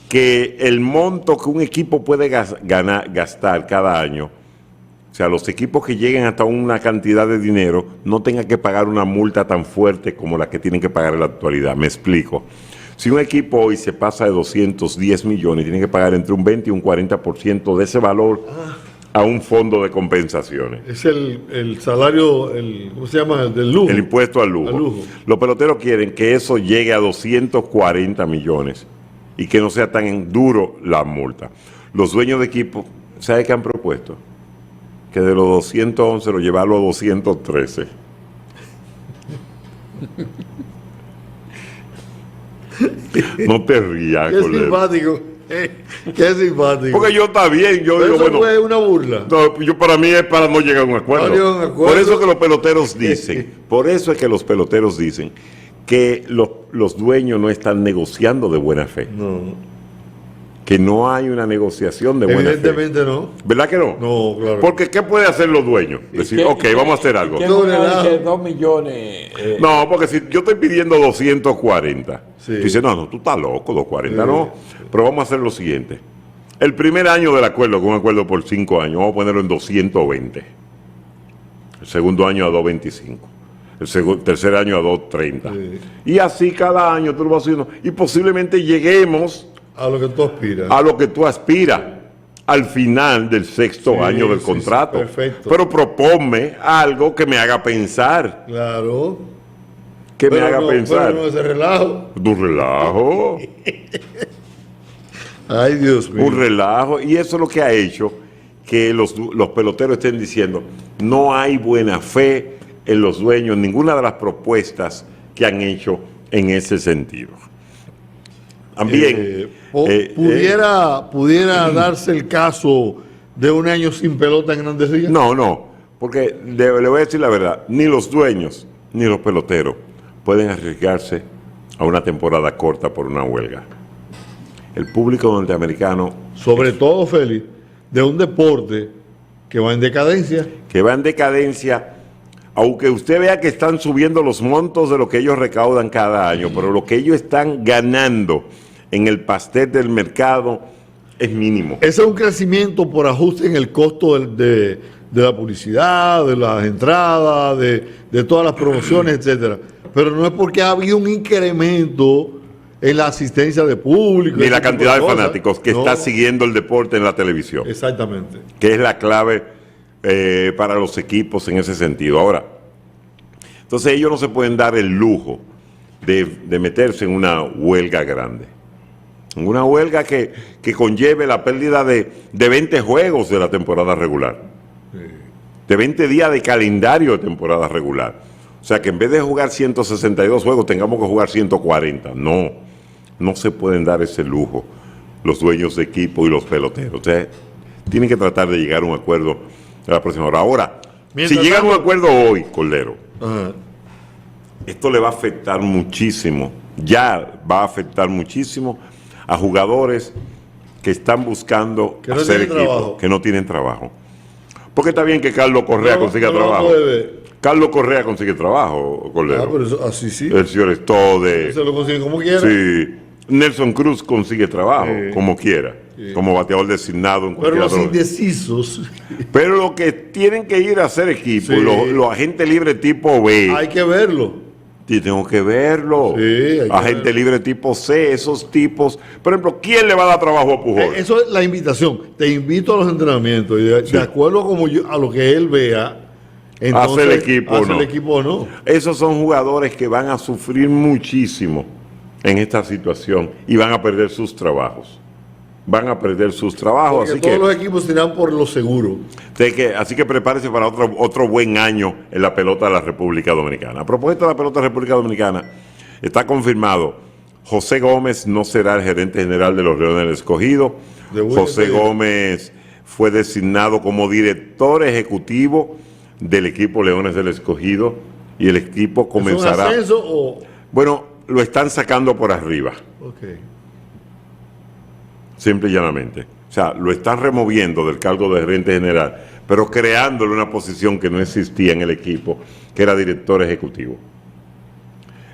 Que el monto que un equipo puede gastar cada año, o sea, los equipos que lleguen hasta una cantidad de dinero, no tengan que pagar una multa tan fuerte como la que tienen que pagar en la actualidad. Me explico. Si un equipo hoy se pasa de 210 millones, tiene que pagar entre un 20 y un 40% de ese valor a un fondo de compensaciones. Es el salario, ¿cómo se llama? El del lujo. El impuesto al lujo. Los peloteros quieren que eso llegue a 240 millones y que no sea tan duro la multa. Los dueños de equipo, ¿sabe qué han propuesto? Que de los 211 lo llevarlo a 213. No te rías, Qué Colero. simpático. Qué simpático. Porque yo está bien, yo Pero digo, eso bueno, fue una burla. no, yo para mí es para no llegar a un acuerdo. No llegar a un acuerdo. Por eso es que los peloteros dicen, por eso es que los peloteros dicen que los dueños no están negociando de buena fe. No. Que no hay una negociación de buena fe. Evidentemente no. ¿Verdad que no? No, claro. Porque ¿qué pueden hacer los dueños? Decir, ok, vamos a hacer algo. ¿Qué Doble moneda lado. de 2 millones? No, porque si yo estoy pidiendo 240, Sí. tú dices, no, tú estás loco, 240 no. Pero vamos a hacer lo siguiente. El primer año del acuerdo, que es un acuerdo por 5 años, vamos a ponerlo en 220. El segundo año a 225. El tercer año a 230. Sí. Y así cada año tú lo vas haciendo. Y posiblemente lleguemos A lo que tú aspiras. a lo que tú aspiras al final del sexto Sí, año del sí, contrato. sí, perfecto. Pero proponme algo que me haga pensar. Claro. Que me Pero haga no, pensar. Pero no ese relajo. Un relajo. Ay, Dios mío. Un relajo. Y eso es lo que ha hecho que los peloteros estén diciendo, no hay buena fe en los dueños, ninguna de las propuestas que han hecho en ese sentido. También pudiera darse el caso de un año sin pelota en Grandes Ligas. No, porque le voy a decir la verdad, ni los dueños ni los peloteros pueden arriesgarse a una temporada corta por una huelga. El público norteamericano, Sobre todo, Félix, de un deporte que va en decadencia. que va en decadencia, aunque usted vea que están subiendo los montos de lo que ellos recaudan cada año, pero lo que ellos están ganando en el pastel del mercado es mínimo. Ese es un crecimiento por ajuste en el costo de la publicidad, de las entradas, de todas las promociones, etcétera. Pero no es porque ha habido un incremento en la asistencia de público. Ni ese la tipo cantidad de cosas. fanáticos que No, está siguiendo el deporte en la televisión, Exactamente. que es la clave para los equipos en ese sentido. Ahora, entonces ellos no se pueden dar el lujo de meterse en una huelga grande. En una huelga que conlleve la pérdida de 20 juegos de la temporada regular. De 20 días de calendario de temporada regular. O sea que en vez de jugar 162 juegos tengamos que jugar 140. No se pueden dar ese lujo los dueños de equipo y los peloteros. O sea, tienen que tratar de llegar a un acuerdo a la próxima hora. Ahora, Mientras si llegan a un tanto- acuerdo hoy, Cordero, Ajá. esto le va a afectar muchísimo, ya va a afectar muchísimo a jugadores que están buscando Que no hacer tienen equipo, trabajo. que no tienen trabajo. Porque está bien que Carlos Correa No, consiga no, trabajo. puede. Carlos Correa consigue trabajo, Cordero. Ah, pero eso, así sí. El señor Estode. Se lo consigue como quiera. Sí. Nelson Cruz consigue trabajo, Sí. como quiera, como bateador designado en Pero cualquier los otro. indecisos Pero lo que tienen que ir a hacer equipo, Sí. los agentes libres tipo B, hay que verlo. y tengo que verlo. Sí, hay que Agente verlo. libre tipo C, esos tipos. Por ejemplo, ¿quién le va a dar trabajo a Pujol? Eso es la invitación. Te invito a los entrenamientos y de acuerdo como a lo que él vea, entonces, el equipo o hace no. el equipo o no. Esos son jugadores que van a sufrir muchísimo en esta situación y van a perder sus trabajos. Van a perder sus trabajos. Porque Así todos que, los equipos irán por lo seguro. así que prepárese para otro buen año en la pelota de la República Dominicana. A propósito de la pelota de la República Dominicana, está confirmado, José Gómez no será el gerente general de los Leones del Escogido. De buen José despedida. Gómez fue designado como director ejecutivo del equipo Leones del Escogido y el equipo ¿Es un comenzará... ascenso o...? Bueno, lo están sacando por arriba. Ok. simple y llanamente. O sea, lo están removiendo del cargo de gerente general, pero creándole una posición que no existía en el equipo, que era director ejecutivo.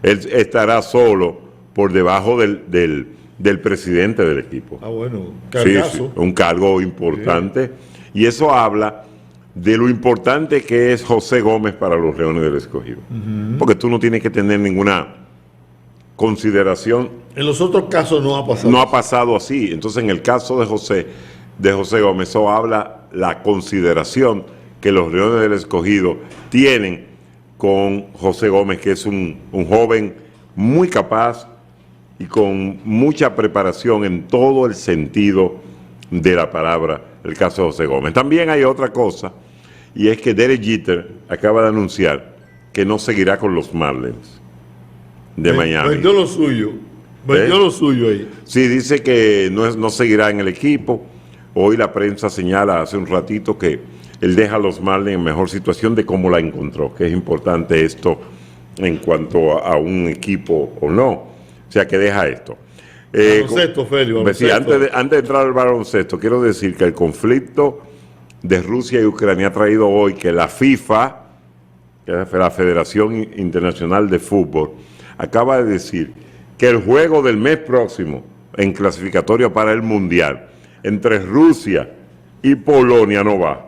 Él estará solo por debajo del presidente del equipo. Ah, bueno, Sí, cargazo. sí, un cargo importante. Y eso habla de lo importante que es José Gómez para los Leones del Escogido. Porque tú no tienes que tener ninguna consideración. En los otros casos no ha pasado. No ha pasado así. Entonces, en el caso de José Gómez, eso habla la consideración que los Leones del Escogido tienen con José Gómez, que es un joven muy capaz y con mucha preparación en todo el sentido de la palabra, el caso de José Gómez. También hay otra cosa, y es que Derek Jeter acaba de anunciar que no seguirá con los Marlins de Miami. Vendió lo suyo. Vendió lo suyo ahí. Sí, dice que no seguirá en el equipo. Hoy la prensa señala hace un ratito que él deja a los Marlins en mejor situación de cómo la encontró, que es importante esto en cuanto a un equipo o no. O sea, que deja esto. Baloncesto, Félix, Sí, baloncesto. antes de entrar al baloncesto, quiero decir que el conflicto de Rusia y Ucrania ha traído hoy que la FIFA, que es la Federación Internacional de Fútbol, acaba de decir que el juego del mes próximo en clasificatoria para el Mundial entre Rusia y Polonia no va.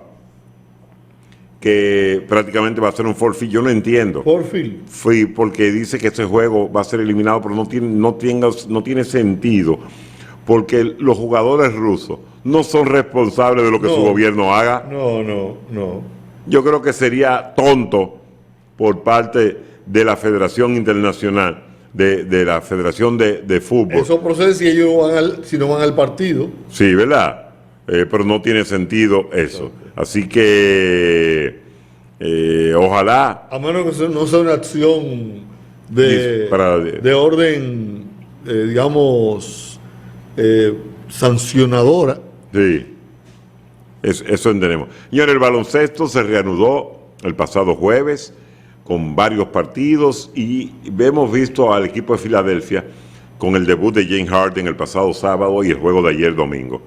Que prácticamente va a ser un forfeit. Yo no entiendo. Forfeit. Sí, porque dice que ese juego va a ser eliminado, pero no tiene sentido, porque los jugadores rusos no son responsables de lo que No. su gobierno haga. No. Yo creo que sería tonto por parte de la Federación Internacional, de la Federación de Fútbol. Eso procede si ellos si no van al partido. Sí, ¿verdad? Pero no tiene sentido eso. Así que ojalá. A menos que no sea una acción Para- de orden, digamos, sancionadora. Sí, eso entendemos. Señores, el baloncesto se reanudó el pasado jueves con varios partidos y hemos visto al equipo de Filadelfia con el debut de James Harden el pasado sábado y el juego de ayer domingo.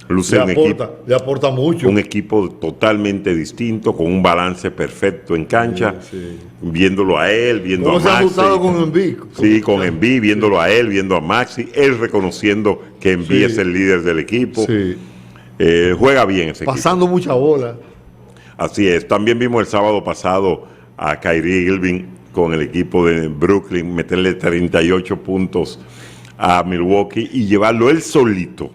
Luce Le aporta mucho. un equipo totalmente distinto, con un balance perfecto en cancha, Sí. viéndolo a él, viendo ¿Cómo a se ha Maxi. ajustado con Embiid? Sí, con Embiid, viéndolo a él, viendo a Maxi, él reconociendo que Embiid Sí. es el líder del equipo. Sí. Juega bien ese equipo. Pasando mucha bola. Así es. También vimos el sábado pasado a Kyrie Irving con el equipo de Brooklyn meterle 38 puntos a Milwaukee y llevarlo él solito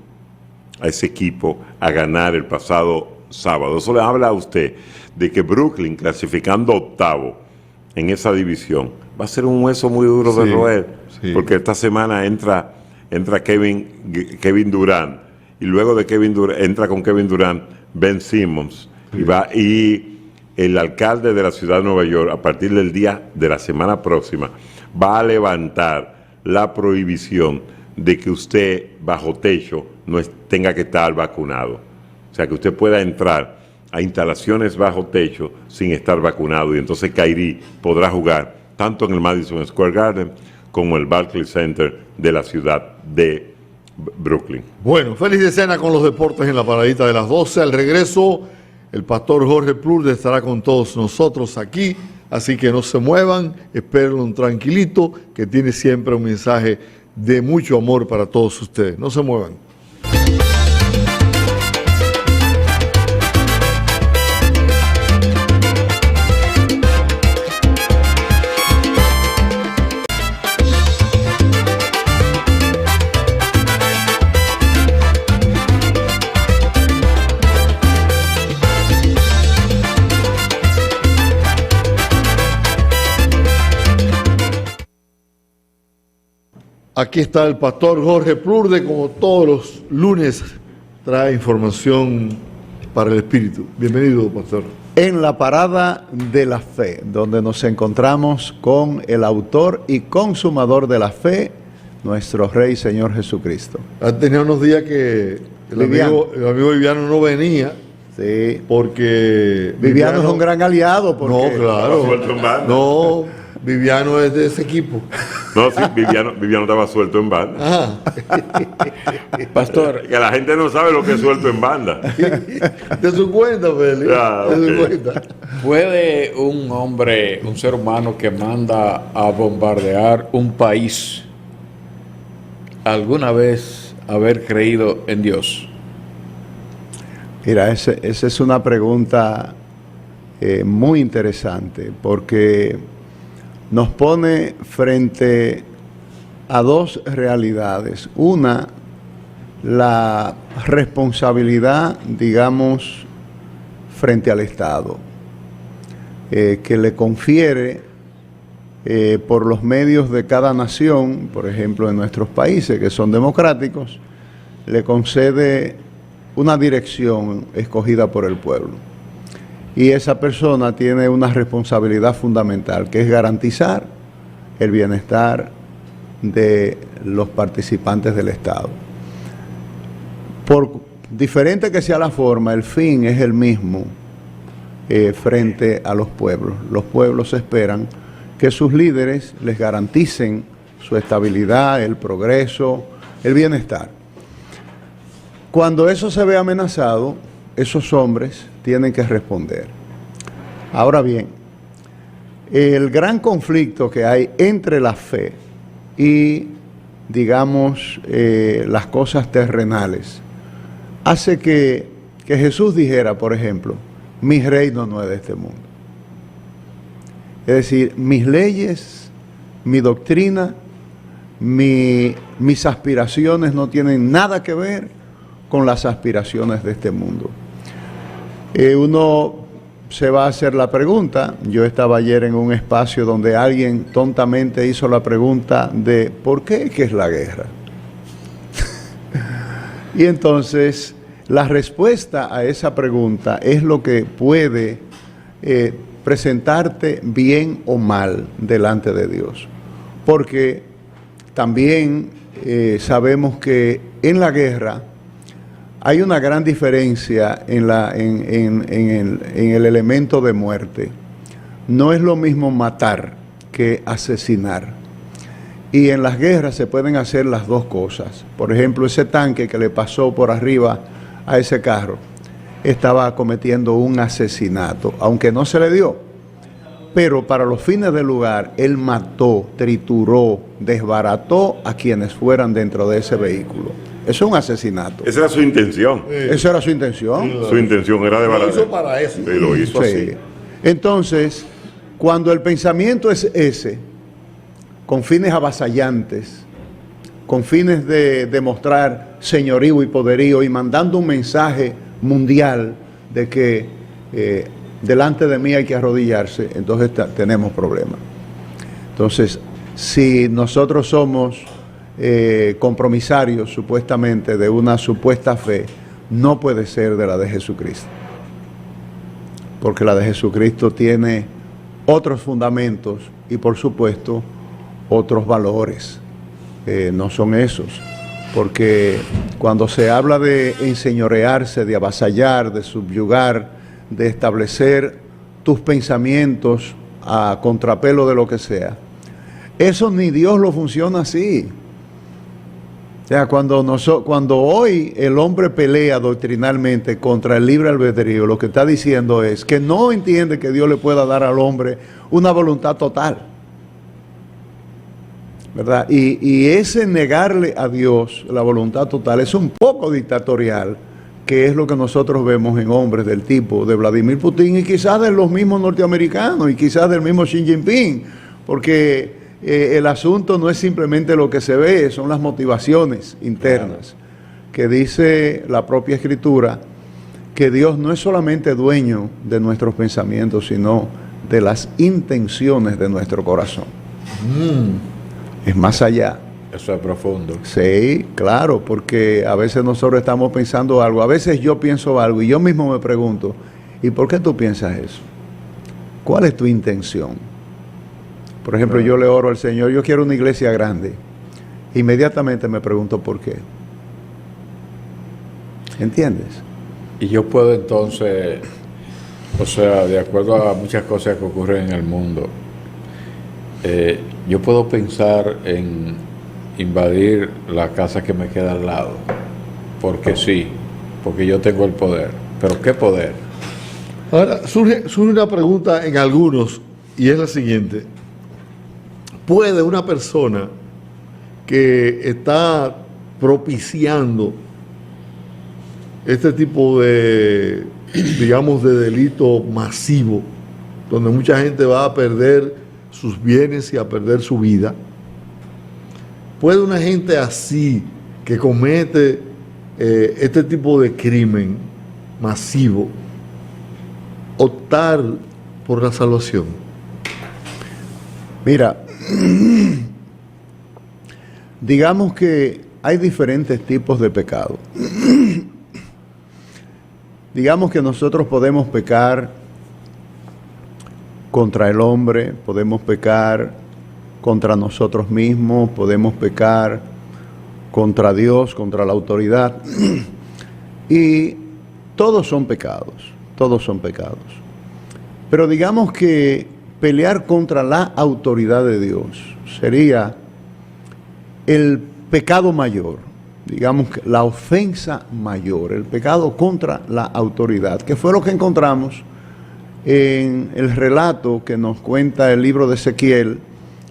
a ese equipo a ganar el pasado sábado. Eso le habla a usted de que Brooklyn, clasificando octavo en esa división, va a ser un hueso muy duro de Sí, roer, sí. porque esta semana entra Kevin Durant, y luego de Kevin Durant entra con Kevin Durant Ben Simmons, y el alcalde de la ciudad de Nueva York, a partir del día de la semana próxima, va a levantar la prohibición de que usted bajo techo tenga que estar vacunado. O sea, que usted pueda entrar a instalaciones bajo techo sin estar vacunado, y entonces Kyrie podrá jugar tanto en el Madison Square Garden como en el Barclays Center de la ciudad de Brooklyn. Bueno, feliz de cena con los deportes en la paradita de las 12. Al regreso, el pastor Jorge Plurde estará con todos nosotros aquí, así que no se muevan, espérenlo tranquilito, que tiene siempre un mensaje de mucho amor para todos ustedes. No se muevan. Aquí está el pastor Jorge Plurde, como todos los lunes, trae información para el espíritu. Bienvenido, pastor. En la parada de la fe, donde nos encontramos con el autor y consumador de la fe, nuestro Rey Señor Jesucristo. Ha tenido unos días que el amigo Viviano no venía, Sí. porque Viviano es un gran aliado porque No, claro. Estaba suelto en banda. No, Viviano es de ese equipo. No, sí, Viviano estaba suelto en banda. Ajá. Pastor, Que la gente no sabe lo que es suelto en banda. De su cuenta, Félix. Ah, De su ok. cuenta. ¿puede un hombre, un ser humano que manda a bombardear un país alguna vez haber creído en Dios? Mira, esa es una pregunta muy interesante porque nos pone frente a dos realidades. Una, la responsabilidad, digamos, frente al Estado, que le confiere por los medios de cada nación, por ejemplo en nuestros países que son democráticos, le concede una dirección escogida por el pueblo. Y esa persona tiene una responsabilidad fundamental, que es garantizar el bienestar de los participantes del Estado. Por diferente que sea la forma, el fin es el mismo frente a los pueblos. Los pueblos esperan que sus líderes les garanticen su estabilidad, el progreso, el bienestar. Cuando eso se ve amenazado, esos hombres tienen que responder. Ahora bien, el gran conflicto que hay entre la fe y, digamos, las cosas terrenales, hace que Jesús dijera, por ejemplo, mi reino no es de este mundo. Es decir, mis leyes, mi doctrina, mis aspiraciones no tienen nada que ver con las aspiraciones de este mundo. Uno se va a hacer la pregunta, yo estaba ayer en un espacio donde alguien tontamente hizo la pregunta de ¿por qué es la guerra? Y entonces la respuesta a esa pregunta es lo que puede presentarte bien o mal delante de Dios. Porque también sabemos que en la guerra hay una gran diferencia en el elemento de muerte. No es lo mismo matar que asesinar. Y en las guerras se pueden hacer las dos cosas. Por ejemplo, ese tanque que le pasó por arriba a ese carro estaba cometiendo un asesinato, aunque no se le dio. Pero para los fines del lugar, él mató, trituró, desbarató a quienes fueran dentro de ese vehículo. Eso es un asesinato. Esa era su intención. Esa era su intención. Su intención era de Lo balazo. hizo para eso. Sí, lo hizo Sí. así. Entonces, cuando el pensamiento es ese, con fines avasallantes, con fines de demostrar señorío y poderío y mandando un mensaje mundial de que delante de mí hay que arrodillarse, entonces tenemos problemas. Entonces, si nosotros somos compromisarios supuestamente de una supuesta fe, no puede ser de la de Jesucristo. Porque la de Jesucristo tiene otros fundamentos y por supuesto otros valores. No son esos. Porque cuando se habla de enseñorearse, de avasallar, de subyugar, de establecer tus pensamientos a contrapelo de lo que sea, eso ni Dios lo funciona así. O sea, cuando hoy el hombre pelea doctrinalmente contra el libre albedrío, lo que está diciendo es que no entiende que Dios le pueda dar al hombre una voluntad total, ¿verdad? Y ese negarle a Dios la voluntad total es un poco dictatorial, que es lo que nosotros vemos en hombres del tipo de Vladimir Putin y quizás de los mismos norteamericanos y quizás del mismo Xi Jinping, porque el asunto no es simplemente lo que se ve, son las motivaciones internas, que dice la propia Escritura, que Dios no es solamente dueño de nuestros pensamientos, sino de las intenciones de nuestro corazón. Es más allá. Eso es profundo. Sí, claro, porque a veces nosotros estamos pensando algo, a veces yo pienso algo y yo mismo me pregunto, ¿y por qué tú piensas eso? ¿Cuál es tu intención? Por ejemplo, yo le oro al Señor, yo quiero una iglesia grande. Inmediatamente me pregunto por qué. ¿Entiendes? Y yo puedo entonces, o sea, de acuerdo a muchas cosas que ocurren en el mundo, Yo puedo pensar en invadir la casa que me queda al lado, porque sí, porque yo tengo el poder. ¿Pero qué poder? Ahora, surge una pregunta en algunos, y es la siguiente. ¿Puede una persona que está propiciando este tipo de, digamos, de delito masivo, donde mucha gente va a perder sus bienes y a perder su vida, puede una gente así que comete este tipo de crimen masivo optar por la salvación? Mira, digamos que hay diferentes tipos de pecado. Digamos que nosotros podemos pecar contra el hombre, podemos pecar contra nosotros mismos, podemos pecar contra Dios, contra la autoridad. Y todos son pecados, todos son pecados. Pero digamos que pelear contra la autoridad de Dios sería el pecado mayor, digamos que la ofensa mayor, el pecado contra la autoridad, que fue lo que encontramos en el relato que nos cuenta el libro de Ezequiel,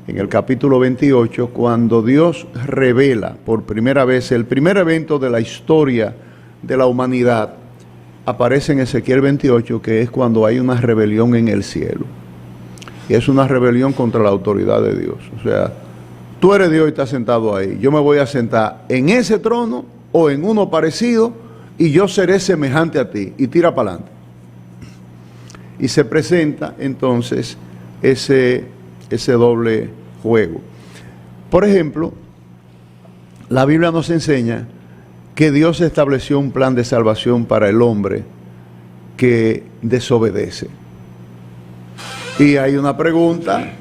en el capítulo 28, cuando Dios revela por primera vez el primer evento de la historia de la humanidad. Aparece en Ezequiel 28, que es cuando hay una rebelión en el cielo. Y es una rebelión contra la autoridad de Dios. O sea, tú eres Dios y estás sentado ahí. Yo me voy a sentar en ese trono o en uno parecido y yo seré semejante a ti. Y tira para adelante. Y se presenta entonces ese doble juego. Por ejemplo, la Biblia nos enseña que Dios estableció un plan de salvación para el hombre que desobedece. Y hay una pregunta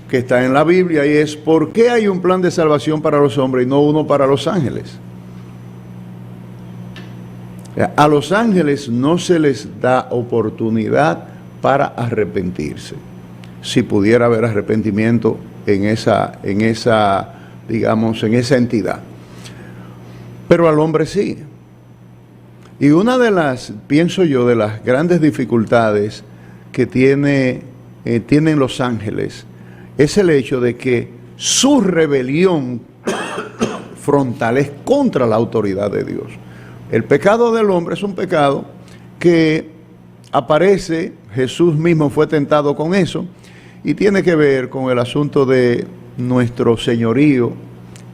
que está en la Biblia y es: ¿por qué hay un plan de salvación para los hombres y no uno para los ángeles? A los ángeles no se les da oportunidad para arrepentirse. Si pudiera haber arrepentimiento en esa entidad. Pero al hombre sí. Y una de las, pienso yo, de las grandes dificultades que tienen los ángeles es el hecho de que su rebelión frontal es contra la autoridad de Dios. El pecado del hombre es un pecado que aparece, Jesús mismo fue tentado con eso, y tiene que ver con el asunto de nuestro señorío,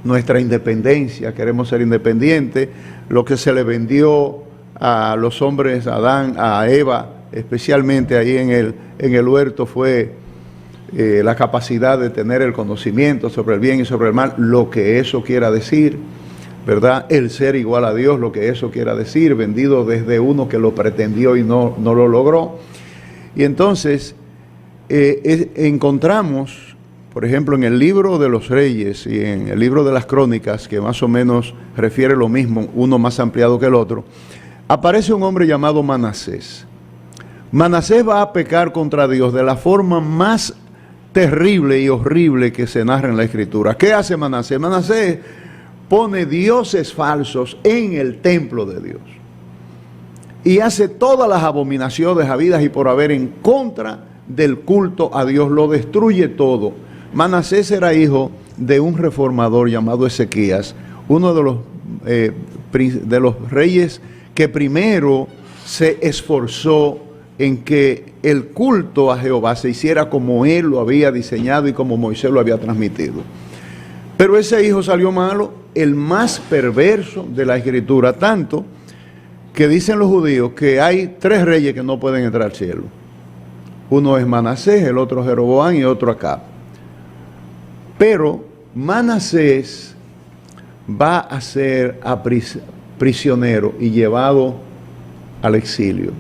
nuestra independencia. Queremos ser independientes. Lo que se le vendió a los hombres, a Adán, a Eva, especialmente ahí en el huerto, fue la capacidad de tener el conocimiento sobre el bien y sobre el mal, lo que eso quiera decir, ¿verdad? El ser igual a Dios, lo que eso quiera decir, vendido desde uno que lo pretendió y no lo logró. Y entonces encontramos, por ejemplo, en el libro de los Reyes y en el libro de las Crónicas, que más o menos refiere lo mismo, uno más ampliado que el otro, aparece un hombre llamado Manasés. Manasés va a pecar contra Dios de la forma más terrible y horrible que se narra en la Escritura. ¿Qué hace Manasés? Manasés pone dioses falsos en el templo de Dios y hace todas las abominaciones habidas y por haber en contra del culto a Dios, lo destruye todo. Manasés era hijo de un reformador llamado Ezequías, uno de los reyes que primero se esforzó en que el culto a Jehová se hiciera como él lo había diseñado y como Moisés lo había transmitido. Pero ese hijo salió malo, el más perverso de la Escritura, tanto que dicen los judíos que hay 3 reyes que no pueden entrar al cielo. Uno es Manasés, el otro Jeroboam y otro Acab. Pero Manasés va a ser prisionero y llevado al exilio.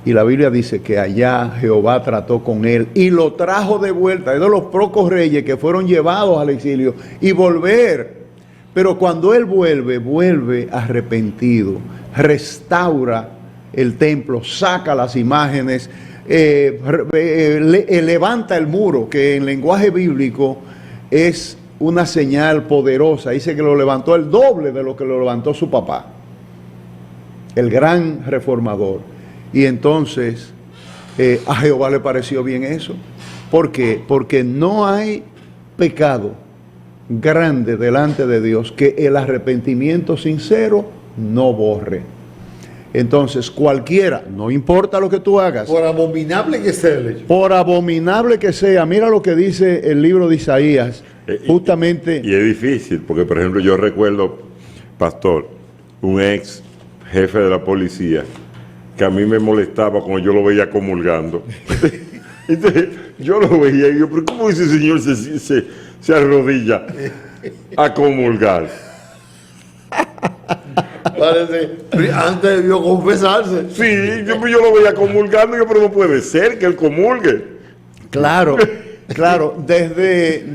Y la Biblia dice que allá Jehová trató con él y lo trajo de vuelta. Es de los pocos reyes que fueron llevados al exilio y volver. Pero cuando él vuelve arrepentido, restaura el templo, saca las imágenes, levanta el muro, que en lenguaje bíblico es una señal poderosa. Dice que lo levantó el doble de lo que lo levantó su papá, el gran reformador. Y entonces a Jehová le pareció bien eso. ¿Por qué? Porque no hay pecado grande delante de Dios que el arrepentimiento sincero no borre. Entonces cualquiera, no importa lo que tú hagas, Por abominable que sea el hecho. por abominable que sea, mira lo que dice el libro de Isaías, justamente. Y es difícil, porque por ejemplo yo recuerdo, pastor, un ex jefe de la policía, que a mí me molestaba cuando yo lo veía comulgando. Entonces yo lo veía y yo, pero ¿cómo ese señor se arrodilla a comulgar? Parece, antes debió confesarse. Sí, yo lo veía comulgando y yo, pero no puede ser que él comulgue. Claro, claro, desde,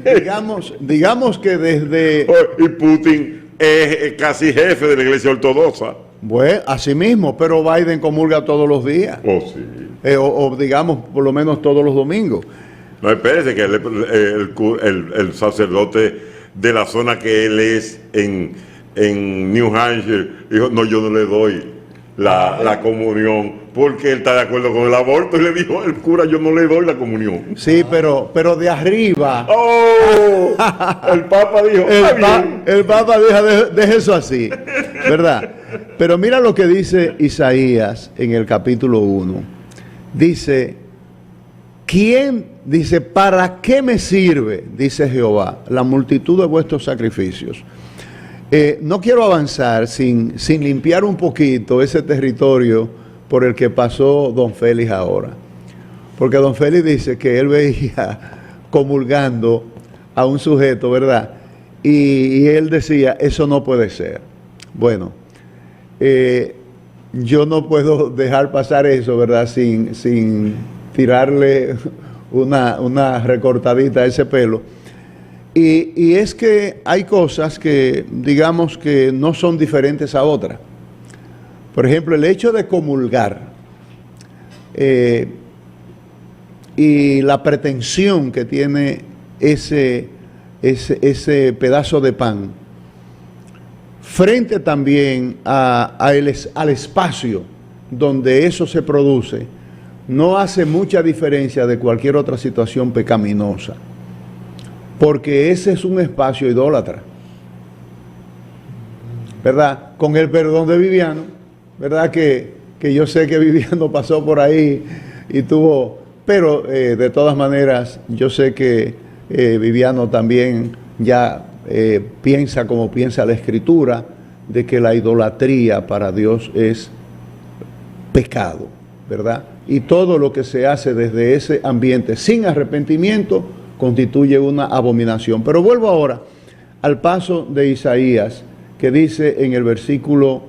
digamos que desde... Y Putin es casi jefe de la iglesia ortodoxa. Bueno, así mismo, pero Biden comulga todos los días. Oh, sí. O digamos, por lo menos todos los domingos. No, espérese que el sacerdote de la zona que él es en New Hampshire dijo, no, yo no le doy la comunión porque él está de acuerdo con el aborto, y le dijo el cura, yo no le doy la comunión. Sí, pero de arriba. ¡Oh! El Papa dijo, El Papa dijo, deje eso así, ¿verdad? Pero mira lo que dice Isaías en el capítulo 1. Dice, dice, ¿para qué me sirve, dice Jehová, la multitud de vuestros sacrificios? No quiero avanzar sin limpiar un poquito ese territorio por el que pasó don Félix ahora. Porque don Félix dice que él veía comulgando a un sujeto, ¿verdad? Y él decía, eso no puede ser. Bueno, yo no puedo dejar pasar eso, ¿verdad? Sin tirarle una recortadita a ese pelo. Y es que hay cosas que, digamos, que no son diferentes a otras. Por ejemplo, el hecho de comulgar y la pretensión que tiene ese pedazo de pan, frente también al espacio donde eso se produce, no hace mucha diferencia de cualquier otra situación pecaminosa. Porque ese es un espacio idólatra, ¿verdad? Con el perdón de Viviano, ¿verdad? Que yo sé que Viviano pasó por ahí y tuvo, pero de todas maneras yo sé que Viviano también ya piensa como piensa la Escritura, de que la idolatría para Dios es pecado, ¿verdad? Y todo lo que se hace desde ese ambiente sin arrepentimiento constituye una abominación. Pero vuelvo ahora al paso de Isaías, que dice en el versículo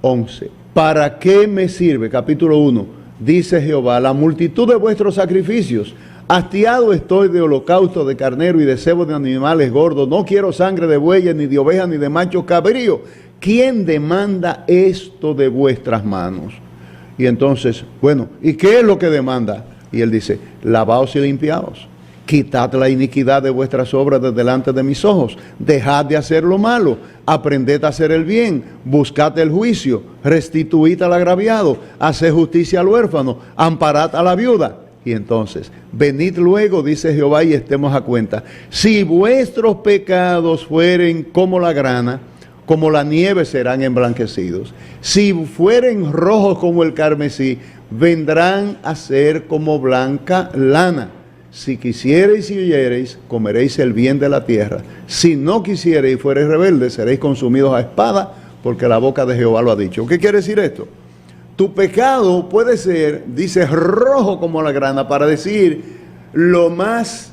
11, ¿para qué me sirve? Capítulo 1, dice Jehová, la multitud de vuestros sacrificios, hastiado estoy de holocausto, de carnero y de cebo de animales gordos, no quiero sangre de bueyes, ni de ovejas, ni de machos cabríos. ¿Quién demanda esto de vuestras manos? Y entonces, bueno, ¿y qué es lo que demanda? Y él dice, lavaos y limpiaos. Quitad la iniquidad de vuestras obras de delante de mis ojos. Dejad de hacer lo malo. Aprended a hacer el bien. Buscad el juicio. Restituid al agraviado. Haced justicia al huérfano. Amparad a la viuda. Y entonces, venid luego, dice Jehová, y estemos a cuenta. Si vuestros pecados fueren como la grana, como la nieve serán emblanquecidos. Si fueren rojos como el carmesí, vendrán a ser como blanca lana. Si quisiereis y oyereis, comeréis el bien de la tierra. Si no quisiereis y fuereis rebeldes, seréis consumidos a espada, porque la boca de Jehová lo ha dicho. ¿Qué quiere decir esto? Tu pecado puede ser, dice, rojo como la grana, para decir lo más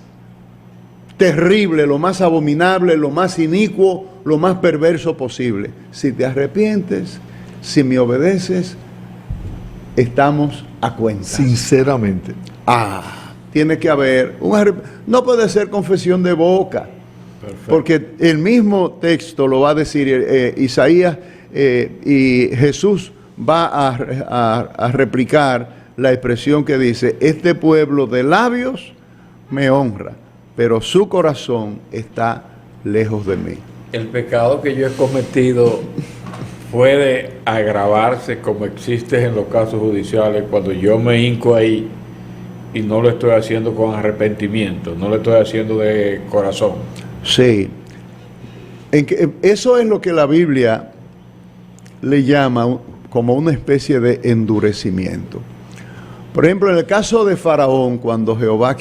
terrible, lo más abominable, lo más inicuo, lo más perverso posible. Si te arrepientes, si me obedeces, estamos a cuenta. Sinceramente. Tiene que haber no puede ser confesión de boca. Perfecto. Porque el mismo texto lo va a decir Isaías y Jesús va a replicar la expresión que dice: este pueblo de labios me honra, pero su corazón está lejos de mí. El pecado que yo he cometido puede agravarse como existe en los casos judiciales cuando yo me hinco ahí y no lo estoy haciendo con arrepentimiento, no lo estoy haciendo de corazón. Sí. Eso es lo que la Biblia le llama como una especie de endurecimiento. Por ejemplo, en el caso de Faraón, cuando Jehová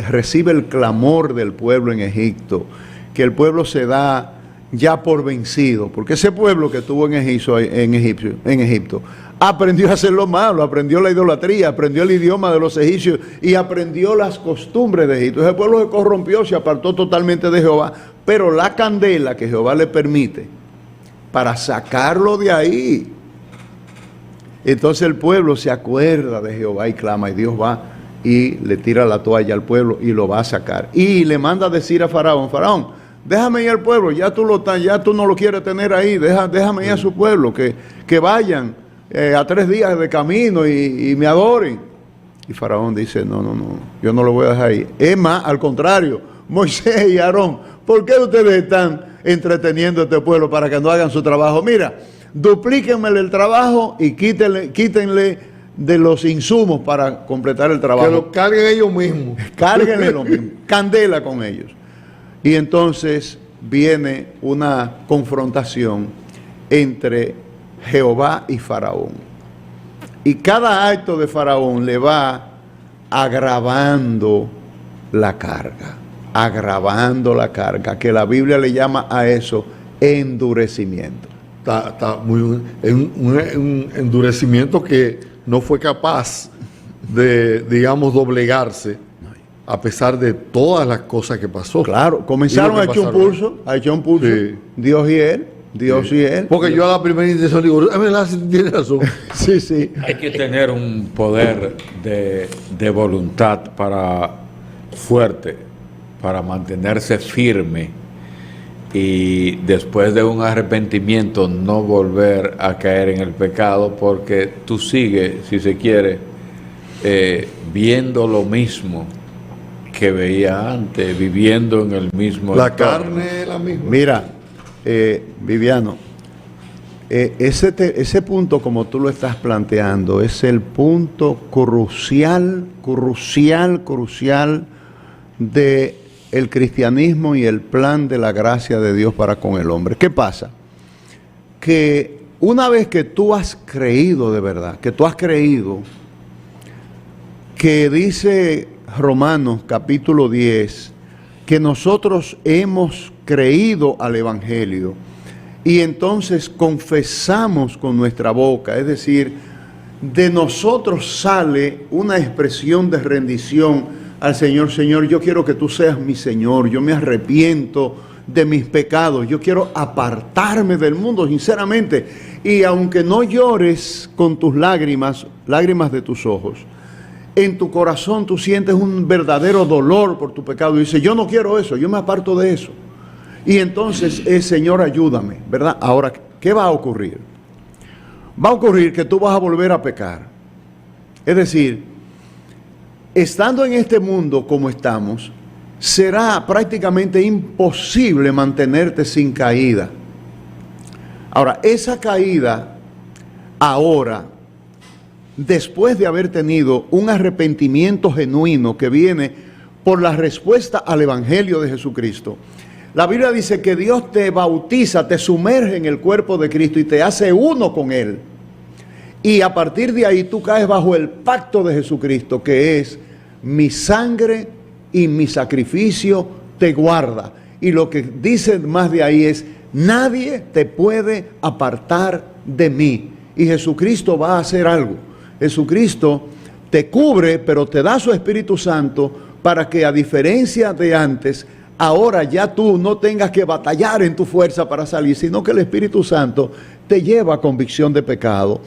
recibe el clamor del pueblo en Egipto, que el pueblo se da ya por vencido, porque ese pueblo que estuvo en Egipto aprendió a hacer lo malo, aprendió la idolatría, aprendió el idioma de los egipcios y aprendió las costumbres de Egipto. Ese pueblo se corrompió, se apartó totalmente de Jehová, pero la candela que Jehová le permite para sacarlo de ahí, entonces el pueblo se acuerda de Jehová y clama, y Dios va y le tira la toalla al pueblo y lo va a sacar. Y le manda a decir a Faraón: Faraón, déjame ir al pueblo, ya tú no lo quieres tener ahí, déjame ir a su pueblo, que vayan a 3 días de camino y me adoren. Y Faraón dice: no, yo no lo voy a dejar ahí. Es más, al contrario, Moisés y Aarón, ¿por qué ustedes están entreteniendo a este pueblo para que no hagan su trabajo? Mira, duplíquenmele el trabajo y quítenle de los insumos para completar el trabajo. Que lo carguen ellos mismos. Cárguenle lo mismo, candela con ellos. Y entonces viene una confrontación entre Jehová y Faraón. Y cada acto de Faraón le va agravando la carga, que la Biblia le llama a eso endurecimiento. Está muy un endurecimiento que no fue capaz de, digamos, doblegarse a pesar de todas las cosas que pasó. Claro, comenzaron a echar un pulso, sí. Dios y él. Porque yo a la primera intención digo, tiene razón. Sí. Hay que tener un poder de voluntad fuerte para mantenerse firme y después de un arrepentimiento no volver a caer en el pecado, porque tú sigues, si se quiere, viendo lo mismo que veía antes, viviendo en el mismo la entorno. carne es la misma. Mira, Viviano, ese punto, como tú lo estás planteando, es el punto crucial de el cristianismo y el plan de la gracia de Dios para con el hombre. ¿Qué pasa? Que una vez que tú has creído de verdad, que dice Romanos capítulo 10, que nosotros hemos creído al Evangelio y entonces confesamos con nuestra boca, es decir, de nosotros sale una expresión de rendición al Señor. Señor, yo quiero que tú seas mi Señor, yo me arrepiento de mis pecados, yo quiero apartarme del mundo sinceramente, y aunque no llores con tus lágrimas de tus ojos, en tu corazón tú sientes un verdadero dolor por tu pecado y dices: yo no quiero eso, yo me aparto de eso. Y entonces Señor, ayúdame, ¿verdad? Ahora, ¿qué va a ocurrir? Va a ocurrir que tú vas a volver a pecar. Es decir, estando en este mundo como estamos, será prácticamente imposible mantenerte sin caída. Ahora, esa caída ahora, después de haber tenido un arrepentimiento genuino que viene por la respuesta al Evangelio de Jesucristo, la Biblia dice que Dios te bautiza, te sumerge en el cuerpo de Cristo y te hace uno con Él. Y a partir de ahí tú caes bajo el pacto de Jesucristo, que es: mi sangre y mi sacrificio te guarda. Y lo que dice más de ahí es: nadie te puede apartar de mí. Y Jesucristo va a hacer algo. Jesucristo te cubre, pero te da su Espíritu Santo para que, a diferencia de antes, ahora ya tú no tengas que batallar en tu fuerza para salir, sino que el Espíritu Santo te lleva a convicción de pecado,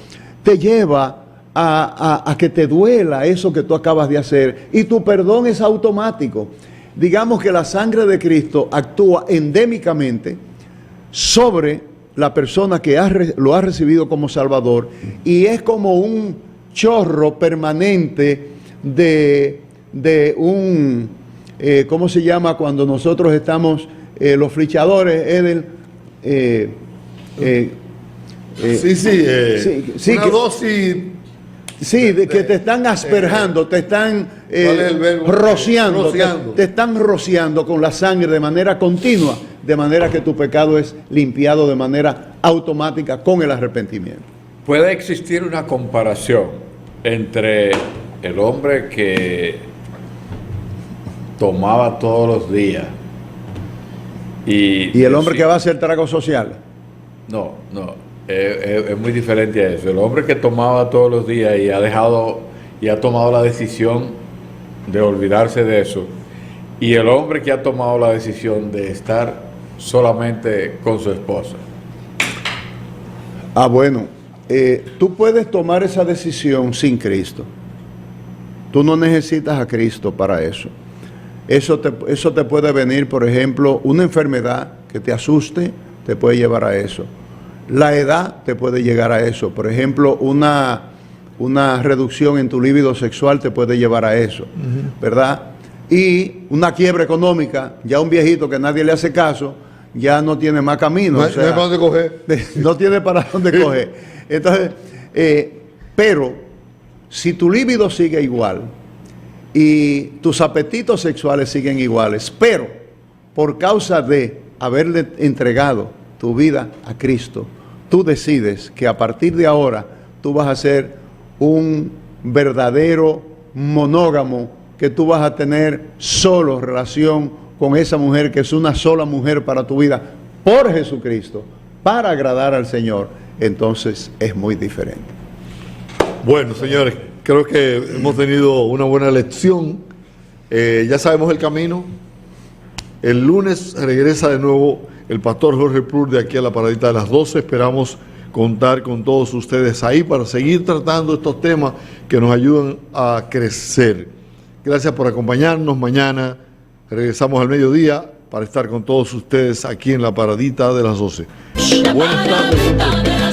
te lleva a que te duela eso que tú acabas de hacer, y tu perdón es automático. Digamos que la sangre de Cristo actúa endémicamente sobre la persona que lo ha recibido como Salvador, y es como un chorro permanente de un, ¿cómo se llama cuando nosotros estamos, los flichadores, Edel? Una dosis. Sí, que te están asperjando, te están rociando, te están rociando con la sangre de manera continua, de manera que tu pecado es limpiado de manera automática con el arrepentimiento. Puede existir una comparación entre el hombre que tomaba todos los días y el hombre que va a hacer tragos sociales. No, es muy diferente a eso. El hombre que tomaba todos los días y ha tomado la decisión de olvidarse de eso, y el hombre que ha tomado la decisión de estar solamente con su esposa. Bueno, tú puedes tomar esa decisión sin Cristo. Tú no necesitas a Cristo para eso. Eso te puede venir, por ejemplo, una enfermedad que te asuste, te puede llevar a eso. La edad te puede llegar a eso. Por ejemplo, una reducción en tu líbido sexual te puede llevar a eso, ¿verdad? Y una quiebra económica, ya un viejito que nadie le hace caso, ya no tiene más camino. No hay para dónde coger. No tiene para dónde coger. Entonces, pero si tu líbido sigue igual y tus apetitos sexuales siguen iguales, pero por causa de haberle entregado tu vida a Cristo, tú decides que a partir de ahora tú vas a ser un verdadero monógamo, que tú vas a tener solo relación con esa mujer, que es una sola mujer para tu vida, por Jesucristo, para agradar al Señor, entonces es muy diferente. Bueno, señores, creo que hemos tenido una buena lección. Ya sabemos el camino. El lunes regresa de nuevo el pastor Jorge Prur de aquí a la paradita de las 12. Esperamos contar con todos ustedes ahí para seguir tratando estos temas que nos ayudan a crecer. Gracias por acompañarnos. Mañana regresamos al mediodía para estar con todos ustedes aquí en la paradita de las 12. Buenas tardes.